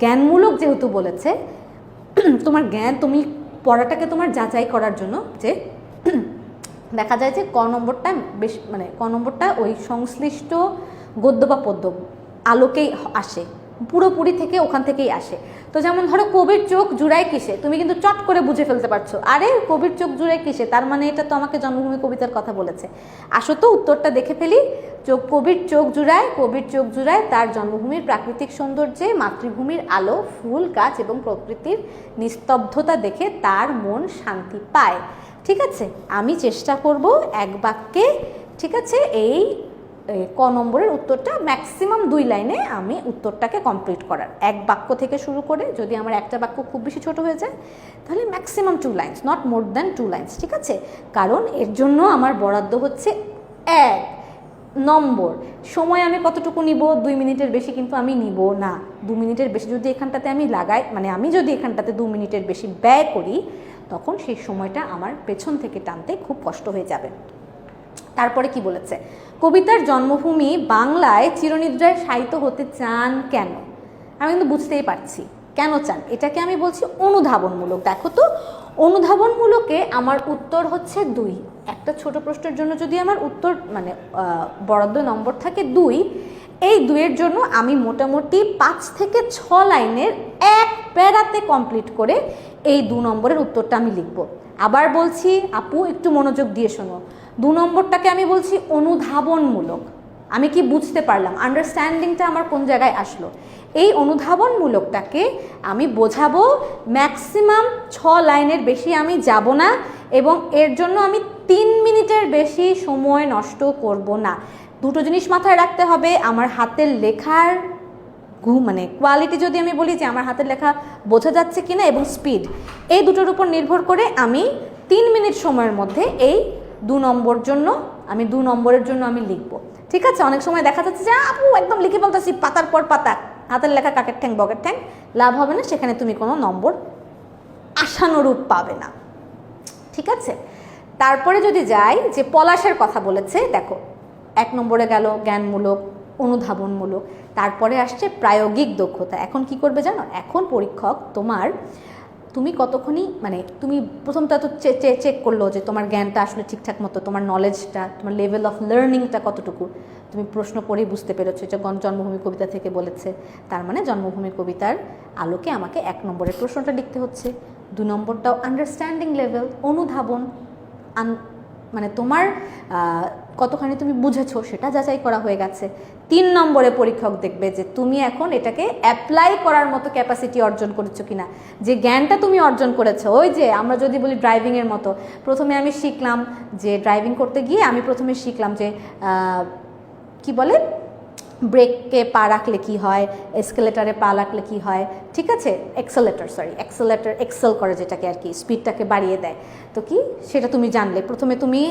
জ্ঞানমূলক যেহেতু বলেছে, তোমার জ্ঞান, তুমি পড়াটাকে তোমার যাচাই করার জন্য যে দেখা যায় যে ক নম্বরটা বেশ, মানে ক নম্বরটা ওই সংশ্লিষ্ট গদ্য বা পদ্য আলোকেই আসে, পুরোপুরি থেকে ওখান থেকেই আসে। তো যেমন ধরো কবির চোখ জুড়ায় কিসে, তুমি কিন্তু চট করে বুঝে ফেলতে পারছো, আরে কবির চোখ জুড়ায় কিসে, তার মানে এটা তো আমাকে জন্মভূমি কবিতার কথা বলেছে। আসো তো উত্তরটা দেখে ফেলি। কবির চোখ জুড়ায় তার জন্মভূমির প্রাকৃতিক সৌন্দর্যে, মাতৃভূমির আলো, ফুল গাছ এবং প্রকৃতির নিস্তব্ধতা দেখে তার মন শান্তি পায়। ঠিক আছে, আমি চেষ্টা করব এক বাক্যে, ঠিক আছে, এই ক নম্বরের উত্তরটা ম্যাক্সিমাম 2 লাইনে আমি উত্তরটাকে কমপ্লিট করার। এক বাক্য থেকে শুরু করে, যদি আমার একটা বাক্য খুব বেশি ছোট হয়ে যায় তাহলে maximum 2 lines, not more than 2 lines. ঠিক আছে, কারণ এর জন্য আমার বরাদ্দ হচ্ছে এক নম্বর। সময় আমি কতটুকু নিব? 2 মিনিটের বেশি কিন্তু আমি নিব না। 2 মিনিটের বেশি যদি এখানটাতে আমি লাগাই, মানে আমি যদি এখানটাতে 2 মিনিটের বেশি ব্যয় করি, তখন সেই সময়টা আমার পেছন থেকে টানতে খুব কষ্ট হয়ে যাবে। তারপরে কি বলেছে? কবিতার জন্মভূমি বাংলায় চিরনিদ্রায় শায়িত হতে চান কেন? আমি কিন্তু বুঝতেই পারছি কেন চান। এটাকে আমি বলছি অনুধাবনমূলক। দেখো তো, অনুধাবনমূলকে আমার উত্তর হচ্ছে 2। একটা ছোট প্রশ্নের জন্য যদি আমার উত্তর মানে বরাদ্দ নম্বর থাকে 2, এই 2-এর জন্য আমি মোটামুটি 5 থেকে 6 লাইনের এক প্যারাতে কমপ্লিট করে এই 2 নম্বরের উত্তরটা আমি লিখব। আবার বলছি আপু, একটু মনোযোগ দিয়ে শোনো। 2 নম্বরটাকে আমি বলছি অনুধাবনমূলক। আমি কি বুঝতে পারলাম? আন্ডারস্ট্যান্ডিংটা আমার কোন জায়গায় আসলো? এই অনুধাবনমূলকটাকে আমি বোঝাবো ম্যাক্সিমাম 6 লাইনের বেশি আমি যাব না, এবং এর জন্য আমি 3 মিনিটের বেশি সময় নষ্ট করব না। দুটো জিনিস মাথায় রাখতে হবে, আমার হাতের লেখার মানে কোয়ালিটি যদি আমি বলি যে আমার হাতের লেখা বোঝা যাচ্ছে কিনা, এবং স্পিড, এই দুটোর উপর নির্ভর করে আমি 3 মিনিট সময়ের মধ্যে এই 2 নম্বরের জন্য আমি লিখবো। ঠিক আছে? অনেক সময় দেখা যাচ্ছে যে আপু একদম লিখে বলতেছি পাতার পর পাতা, হাতের লেখা কাকের ঠ্যাং বকের ঠ্যাং, লাভ হবে না, সেখানে তুমি কোনো নম্বর আশানুরূপ পাবে না। ঠিক আছে? তারপরে যদি যাই যে পলাশের কথা বলেছে, দেখো 1 নম্বরে গেল জ্ঞানমূলক, অনুধাবনমূলক, তারপরে আসছে প্রায়োগিক দক্ষতা। এখন কি করবে জানো? এখন পরীক্ষক তুমি কতক্ষণই মানে তুমি প্রথমটা তো চেক করলো যে তোমার জ্ঞানটা আসলে ঠিকঠাক মতো, তোমার নলেজটা, তোমার লেভেল অফ লার্নিংটা কতটুকু, তুমি প্রশ্ন পড়েই বুঝতে পেরেছো যে জন্মভূমি কবিতা থেকে বলেছে, তার মানে জন্মভূমি কবিতার আলোকে আমাকে 1 নম্বরের প্রশ্নটা লিখতে হচ্ছে। 2 নম্বরটাও আন্ডারস্ট্যান্ডিং লেভেল, অনুধাবন, মানে তোমার কতখানি তুমি বুঝেছো সেটা যাচাই করা হয়ে গেছে। 3 নম্বরে পরীক্ষক দেখবে যে তুমি এখন এটাকে অ্যাপ্লাই করার মতো ক্যাপাসিটি অর্জন করেছো কিনা, যে জ্ঞানটা তুমি অর্জন করেছো। ওই যে আমরা যদি বলি ড্রাইভিংয়ের মতো, প্রথমে আমি শিখলাম যে ড্রাইভিং করতে গিয়ে আমি প্রথমে শিখলাম যে কি বলে, ব্রেককে পা রাখলে কি হয়, এসকেলেটারে পা রাখলে কি হয়, ঠিক আছে, এক্সেলেটার এক্সেল করে যেটাকে আর কি, স্পিডটাকে বাড়িয়ে দেয়। তো কি সেটা তুমি জানলে, প্রথমে তুমি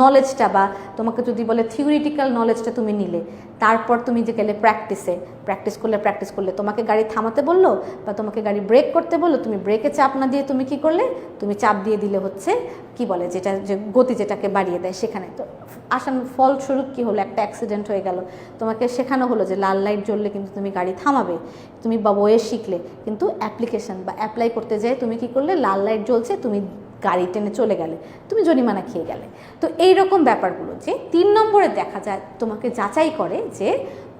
নলেজটা, বা তোমাকে যদি বলে থিওরিটিক্যাল নলেজটা তুমি নিলে, তারপর তুমি যে গেলে প্র্যাকটিস করলে তোমাকে গাড়ি থামাতে বললো বা তোমাকে গাড়ি ব্রেক করতে বললো, তুমি ব্রেকে চাপ না দিয়ে তুমি কি করলে, তুমি চাপ দিয়ে দিলে হচ্ছে কি বলে, যেটা যে গতি যেটাকে বাড়িয়ে দেয় সেখানে। তো ফলস্বরূপ কি হলো, একটা অ্যাক্সিডেন্ট হয়ে গেল। তোমাকে শেখানো হলো যে লাল লাইট জ্বললে কিন্তু তুমি গাড়ি থামাবে, তুমি বা বইয়ে শিখলে, কিন্তু অ্যাপ্লিকেশন বা অ্যাপ্লাই করতে যেয়ে তুমি কি করলে, লাল লাইট জ্বলছে, তুমি গাড়ি টেনে চলে গেলে, তুমি জরিমানা খেয়ে গেলে। তো এই রকম ব্যাপারগুলো যে 3 নম্বরে দেখা যায়, তোমাকে যাচাই করে যে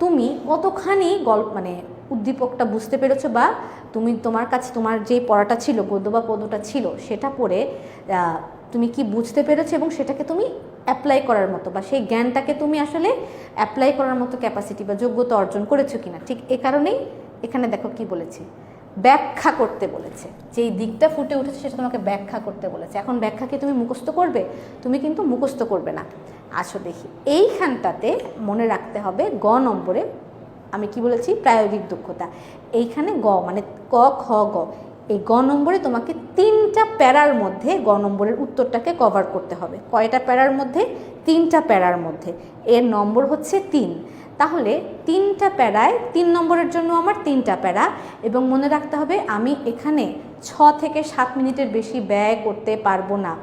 তুমি কতখানি মানে উদ্দীপকটা বুঝতে পেরেছো, বা তুমি তোমার কাছে তোমার যে পড়াটা ছিল, গদ্য বা পদ্যটা ছিল, সেটা পড়ে তুমি কি বুঝতে পেরেছো এবং সেটাকে তুমি অ্যাপ্লাই করার মতো, বা সেই জ্ঞানটাকে তুমি আসলে অ্যাপ্লাই করার মতো ক্যাপাসিটি বা যোগ্যতা অর্জন করেছো কিনা। ঠিক এ কারণেই এখানে দেখো কি বলেছে, ব্যাখ্যা করতে বলেছে। যেই দিকটা ফুটে উঠেছে সেটা তোমাকে ব্যাখ্যা করতে বলেছে। এখন ব্যাখ্যাকে তুমি মুখস্থ করবে? তুমি কিন্তু মুখস্থ করবে না। আসো দেখি, এইখানটাতে মনে রাখতে হবে গ নম্বরে আমি কি বলেছি, প্রায়োগিক দক্ষতা। এইখানে গ মানে ক খ গ, এই গ নম্বরে তোমাকে 3টা প্যারার মধ্যে গ নম্বরের উত্তরটাকে কভার করতে হবে। কয়টা প্যারার মধ্যে? 3টা প্যারার মধ্যে। এর নম্বর হচ্ছে 3। তাহলে 3টা প্যারায় 3 নম্বরের জন্য আমার 3টা প্যারা, এবং মনে রাখতে হবে আমি এখানে 6 থেকে 7 মিনিটের বেশি ব্যয় করতে পারবো না।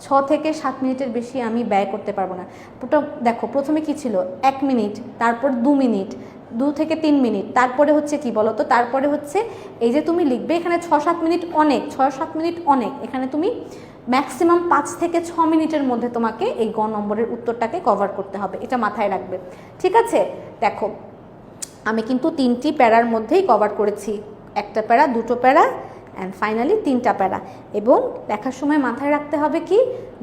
6 থেকে 7 মিনিটের বেশি আমি ব্যয় করতে পারবো না। দেখো প্রথমে কি ছিল, 1 মিনিট, তারপর 2 মিনিট, 2 থেকে 3 মিনিট, তারপরে হচ্ছে কি বলো তো, তারপরে হচ্ছে এই যে তুমি লিখবে এখানে 6-7 মিনিট অনেক, 6-7 মিনিট অনেক, এখানে তুমি ম্যাক্সিমাম 5 থেকে 6 মিনিটের মধ্যে তোমাকে এই গ নম্বরের উত্তরটাকে কভার করতে হবে, এটা মাথায় রাখবে। ঠিক আছে? দেখো আমি কিন্তু 3টি প্যারার মধ্যেই কভার করেছি, একটা প্যারা, 2টো প্যারা, অ্যান্ড ফাইনালি 3টা প্যারা। এবং লেখার সময় মাথায় রাখতে হবে কি,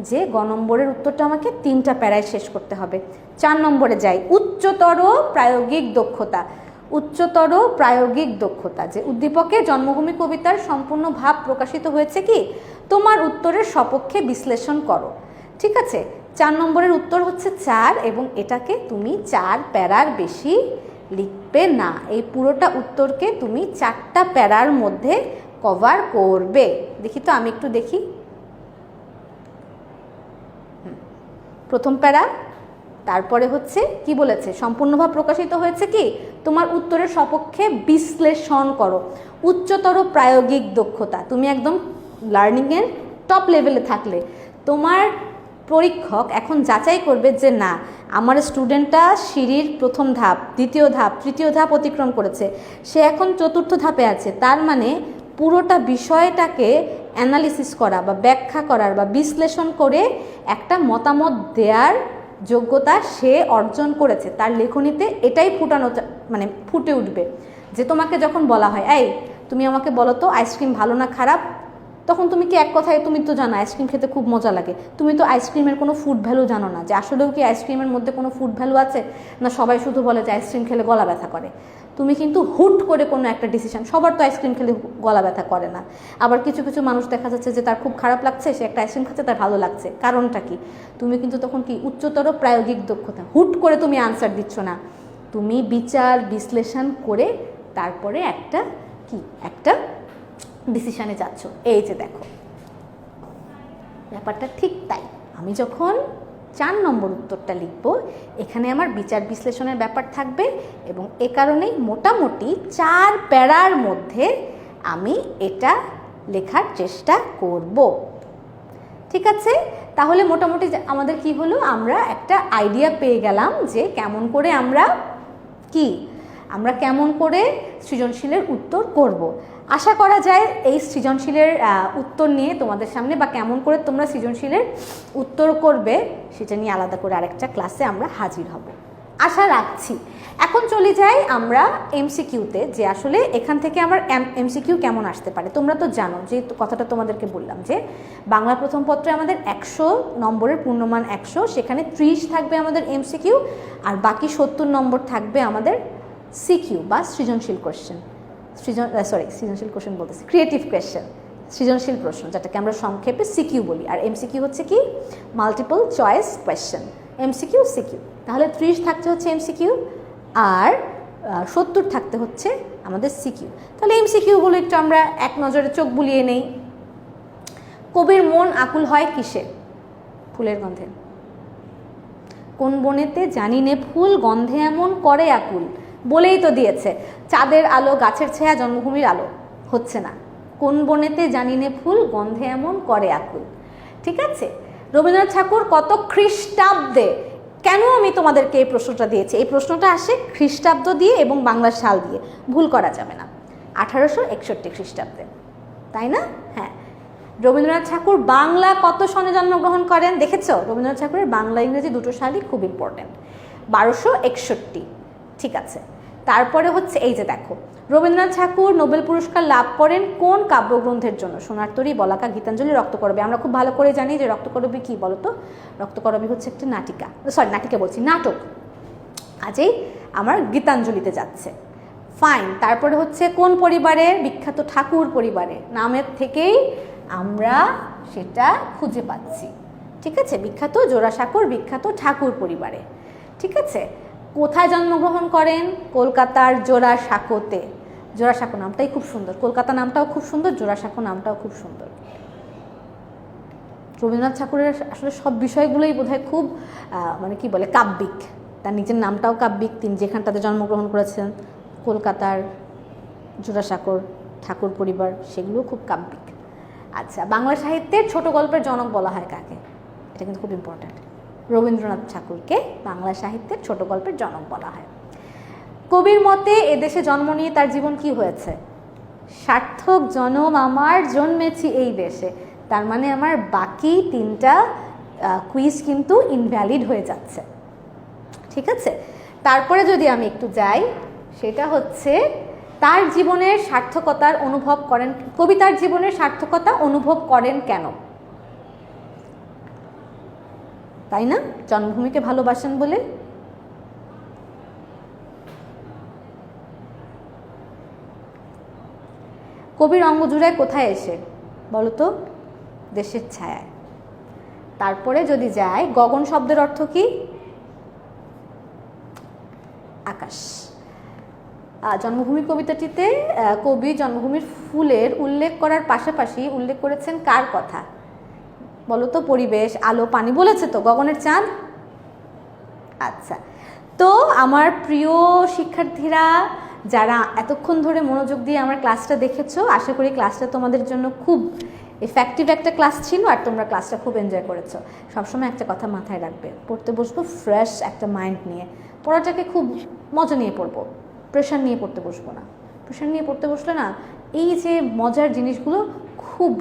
যে গ নম্বরের উত্তরটা আমাকে 3টা প্যারায় শেষ করতে হবে। 4 নম্বরে যাই, উচ্চতর প্রায়োগিক দক্ষতা। উচ্চতর প্রায়োগিক দক্ষতা, যে উদ্দীপকে জন্মভূমি কবিতার সম্পূর্ণ ভাব প্রকাশিত হয়েছে কি, তোমার উত্তরের সপক্ষে বিশ্লেষণ করো। ঠিক আছে? 4 নম্বরের উত্তর হচ্ছে 4, এবং এটাকে তুমি 4 প্যারার বেশি লিখবে না। এই পুরোটা উত্তরকে তুমি 4টা প্যারার মধ্যে কভার করবে। দেখি তো, আমি একটু দেখি। প্রথম প্যারা তারপরে হচ্ছে কি বলেছে, সম্পূর্ণভাবে প্রকাশিত হয়েছে কি, তোমার উত্তরের সপক্ষে বিশ্লেষণ করো। উচ্চতর প্রায়োগিক দক্ষতা, তুমি একদম লার্নিংয়ের টপ লেভেলে থাকলে তোমার পরীক্ষক এখন যাচাই করবে যে না, আমার স্টুডেন্টটা সিঁড়ির প্রথম ধাপ, দ্বিতীয় ধাপ, তৃতীয় ধাপ অতিক্রম করেছে, সে এখন চতুর্থ ধাপে আছে। তার মানে পুরোটা বিষয়টাকে অ্যানালিসিস করা বা ব্যাখ্যা করার বা বিশ্লেষণ করে একটা মতামত দেওয়ার যোগ্যতা সে অর্জন করেছে। তার লেখনীতে এটাই মানে ফুটে উঠবে। যে তোমাকে যখন বলা হয়, এই তুমি আমাকে বলো তো আইসক্রিম ভালো না খারাপ, তখন তুমি কি এক কথায়, তুমি তো জানো আইসক্রিম খেতে খুব মজা লাগে, তুমি তো আইসক্রিমের কোনো ফুড ভ্যালু জানো না, যে আসলেও কি আইসক্রিমের মধ্যে কোনো ফুড ভ্যালু আছে, না সবাই শুধু বলে যে আইসক্রিম খেলে গলা ব্যথা করে। তুমি কিন্তু হুট করে কোনো একটা ডিসিশন, সবার তো আইসক্রিম খেলে গলা ব্যথা করে না। আবার কিছু কিছু মানুষ দেখা যাচ্ছে যে তার খুব খারাপ লাগছে, সে একটা আইসক্রিম খাচ্ছে, তার ভালো লাগছে, কারণটা কি? তুমি কিন্তু তখন কি উচ্চতর প্রায়োগিক দক্ষতা, হুট করে তুমি আনসার দিচ্ছ না, তুমি বিচার বিশ্লেষণ করে তারপরে একটা ডিসিশনে যাচ্ছ। এই যে দেখো ব্যাপারটা ঠিক তাই। আমি যখন 4 নম্বর উত্তরটা লিখব, এখানে আমার বিচার বিশ্লেষণের ব্যাপার থাকবে এবং এ কারণেই মোটামুটি 4 প্যারার মধ্যে আমি এটা লেখার চেষ্টা করব। ঠিক আছে, তাহলে মোটামুটি আমাদের কি হলো, আমরা একটা আইডিয়া পেয়ে গেলাম যে কেমন করে আমরা কেমন করে সৃজনশীলের উত্তর করব। আশা করা যায় এই সৃজনশীলের উত্তর নিয়ে তোমাদের সামনে, বা কেমন করে তোমরা সৃজনশীলের উত্তর করবে সেটা নিয়ে আলাদা করে আরেকটা ক্লাসে আমরা হাজির হব, আশা রাখছি। এখন চলে যাই আমরা এমসিকিউতে, যে আসলে এখান থেকে আমার এমসিকিউ কেমন আসতে পারে। তোমরা তো জানো, যে কথাটা তোমাদেরকে বললাম, যে বাংলা প্রথম পত্রে আমাদের 100 নম্বরের পূর্ণমান 100, সেখানে 30 থাকবে আমাদের এমসিকিউ, আর বাকি 70 নম্বর থাকবে আমাদের সিকিউ বা সৃজনশীল কোয়েশ্চেন, সৃজনশীল কোয়েশ্চেন বলতেছি, ক্রিয়েটিভ কোয়েশ্চেন, সৃজনশীল প্রশ্ন, যেটাকে আমরা সংক্ষেপে সিকিউ বলি। আর এমসিকিউ হচ্ছে কি, multiple choice question, MCQ CQ. তাহলে 30 থাকতে হচ্ছে এমসিকিউ আর 70 থাকতে হচ্ছে আমাদের সিকিউ। তাহলে এমসিকিউগুলো একটু আমরা এক নজরে চোখ বুলিয়ে নেই। কবির মন আকুল হয় কিসে? ফুলের গন্ধে। কোন বনেতে জানি নে ফুল, গন্ধে এমন করে আকুল। বলেই তো দিয়েছে, চাঁদের আলো, গাছের ছায়া, জন্মভূমির আলো, হচ্ছে না। কোন বনেতে জানি নে ফুল, গন্ধে এমন করে আকুল। ঠিক আছে, রবীন্দ্রনাথ ঠাকুর কত খ্রিস্টাব্দে, কেন আমি তোমাদেরকে এই প্রশ্নটা দিয়েছি, এই প্রশ্নটা আসে খ্রিস্টাব্দ দিয়ে এবং বাংলার সাল দিয়ে, ভুল করা যাবে না। 1861 খ্রিস্টাব্দে, তাই না? হ্যাঁ। রবীন্দ্রনাথ ঠাকুর বাংলা কত সনে জন্মগ্রহণ করেন দেখেছ? রবীন্দ্রনাথ ঠাকুরের বাংলা ইংরেজি দুটো সালই খুব ইম্পর্টেন্ট, 1261। ঠিক আছে, তারপরে হচ্ছে এই যে দেখো, রবীন্দ্রনাথ ঠাকুর নোবেল পুরস্কার লাভ করেন কোন কাব্যগ্রন্থের জন্য? সোনার তরী, বলাকা, গীতাঞ্জলি, রক্তকরবী। আমরা খুব ভালো করে জানি যে রক্তকরবী কি বলতো, রক্তকরবী হচ্ছে একটা নাটিকা বলছি, নাটক। আজই আমার গীতাঞ্জলিতে যাচ্ছে। ফাইন। তারপরে হচ্ছে কোন পরিবারের? বিখ্যাত ঠাকুর পরিবারের, নামের থেকেই আমরা সেটা খুঁজে পাচ্ছি। ঠিক আছে, বিখ্যাত জোড়াসাঁকোর বিখ্যাত ঠাকুর পরিবারে। ঠিক আছে, কোথায় জন্মগ্রহণ করেন? কলকাতার জোড়াসাঁকোতে। জোড়াসাঁকো নামটাই খুব সুন্দর, কলকাতা নামটাও খুব সুন্দর, জোড়াসাঁকো নামটাও খুব সুন্দর। রবীন্দ্রনাথ ঠাকুরের আসলে সব বিষয়গুলোই বোধহয় খুব মানে কি বলে, কাব্যিক। তার নিজের নামটাও কাব্যিক, তিনি যেখানটাতে জন্মগ্রহণ করেছেন, কলকাতার জোড়াসাঁকোর ঠাকুর পরিবার, সেগুলো খুব কাব্যিক। আচ্ছা, বাংলা সাহিত্যের ছোট গল্পের জনক বলা হয় কাকে? এটা কিন্তু খুব ইম্পর্ট্যান্ট। রবীন্দ্রনাথ ঠাকুরকে বাংলা সাহিত্যের ছোট গল্পের জনক বলা হয়। কবির মতে এদেশে জন্ম নিয়ে তার জীবন কি হয়েছে? সার্থক জনম আমার, জন্মেছি এই দেশে। তার মানে আমার বাকি 3টা কুইজ কিন্তু ইনভ্যালিড হয়ে যাচ্ছে। ঠিক আছে, তারপরে যদি আমি একটু যাই, সেটা হচ্ছে তার জীবনের সার্থকতার অনুভব করেন, কবি তার জীবনের সার্থকতা অনুভব করেন কেন? তাই না, জন্মভূমিকে ভালোবাসেন বলে। কবির অঙ্গ জুড়ায় কোথায় এসে? বলতো, দেশের ছায়ায়। তারপরে যদি যাই, গগন শব্দের অর্থ কি? আকাশ। জন্মভূমি কবিতাটিতে কবি জন্মভূমির ফুলের উল্লেখ করার পাশাপাশি উল্লেখ করেছেন কার কথা? বলতো, পরিবেশ, আলো, পানি। বলেছে তো, গগনের চাঁদ। আচ্ছা, তো আমার প্রিয় শিক্ষার্থীরা যারা এতক্ষণ ধরে মনোযোগ দিয়ে আমার ক্লাসটা দেখেছো, আশা করি ক্লাসটা তোমাদের জন্য খুব ইফেক্টিভ একটা ক্লাস ছিল আর তোমরা ক্লাসটা খুব এনজয় করেছো। সবসময় একটা কথা মাথায় রাখবে, পড়তে বসবো ফ্রেশ একটা মাইন্ড নিয়ে, পড়াটাকে খুব মজা নিয়ে পড়বো, প্রেশার নিয়ে পড়তে বসবো না। প্রেশার নিয়ে পড়তে বসলে না এই যে মজার জিনিসগুলো খুব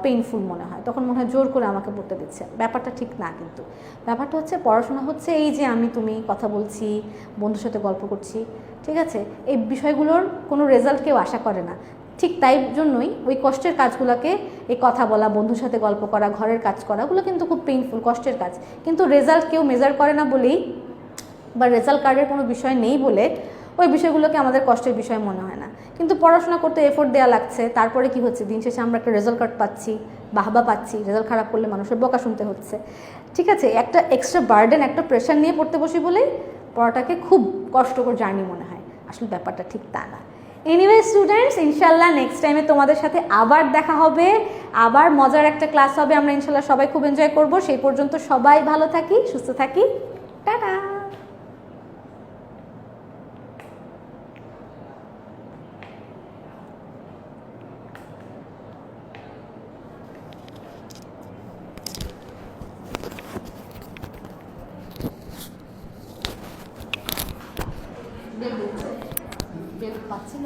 পেইনফুল মনে হয়, তখন মনে হয় জোর করে আমাকে পড়তে দিচ্ছে, ব্যাপারটা ঠিক না। কিন্তু ব্যাপারটা হচ্ছে পড়াশোনা হচ্ছে এই যে আমি তুমি কথা বলছি, বন্ধুর সাথে গল্প করছি, ঠিক আছে, এই বিষয়গুলোর কোনো রেজাল্ট কেউ আশা করে না। ঠিক তাই জন্যই ওই কষ্টের কাজগুলোকে, এই কথা বলা, বন্ধুর সাথে গল্প করা, ঘরের কাজ করা, ওগুলো কিন্তু খুব পেইনফুল কষ্টের কাজ, কিন্তু রেজাল্ট কেউ মেজার করে না বলেই, বা রেজাল্ট কার্ডের কোনো বিষয় নেই বলে ওই বিষয়গুলোকে আমাদের কষ্টের বিষয় মনে হয় না। কিন্তু পড়াশোনা করতে এফোর্ট দেওয়া লাগছে, তারপরে কি হচ্ছে, দিন শেষে আমরা একটা রেজাল্ট কার্ড পাচ্ছি, বাহবা পাচ্ছি, রেজাল্ট খারাপ করলে মানুষের বকা শুনতে হচ্ছে, ঠিক আছে, একটা এক্সট্রা বার্ডেন, একটা প্রেশার নিয়ে পড়তে বসি বলেই পড়াটাকে খুব কষ্টকর জার্নি মনে হয়, আসলে ব্যাপারটা ঠিক তা না। এনিওয়ে স্টুডেন্টস, ইনশাল্লাহ নেক্সট টাইমে তোমাদের সাথে আবার দেখা হবে, আবার মজার একটা ক্লাস হবে, আমরা ইনশাল্লাহ সবাই খুব এনজয় করব। সেই পর্যন্ত সবাই ভালো থাকি, সুস্থ থাকি, টাটা। বেল পাচ্ছিল।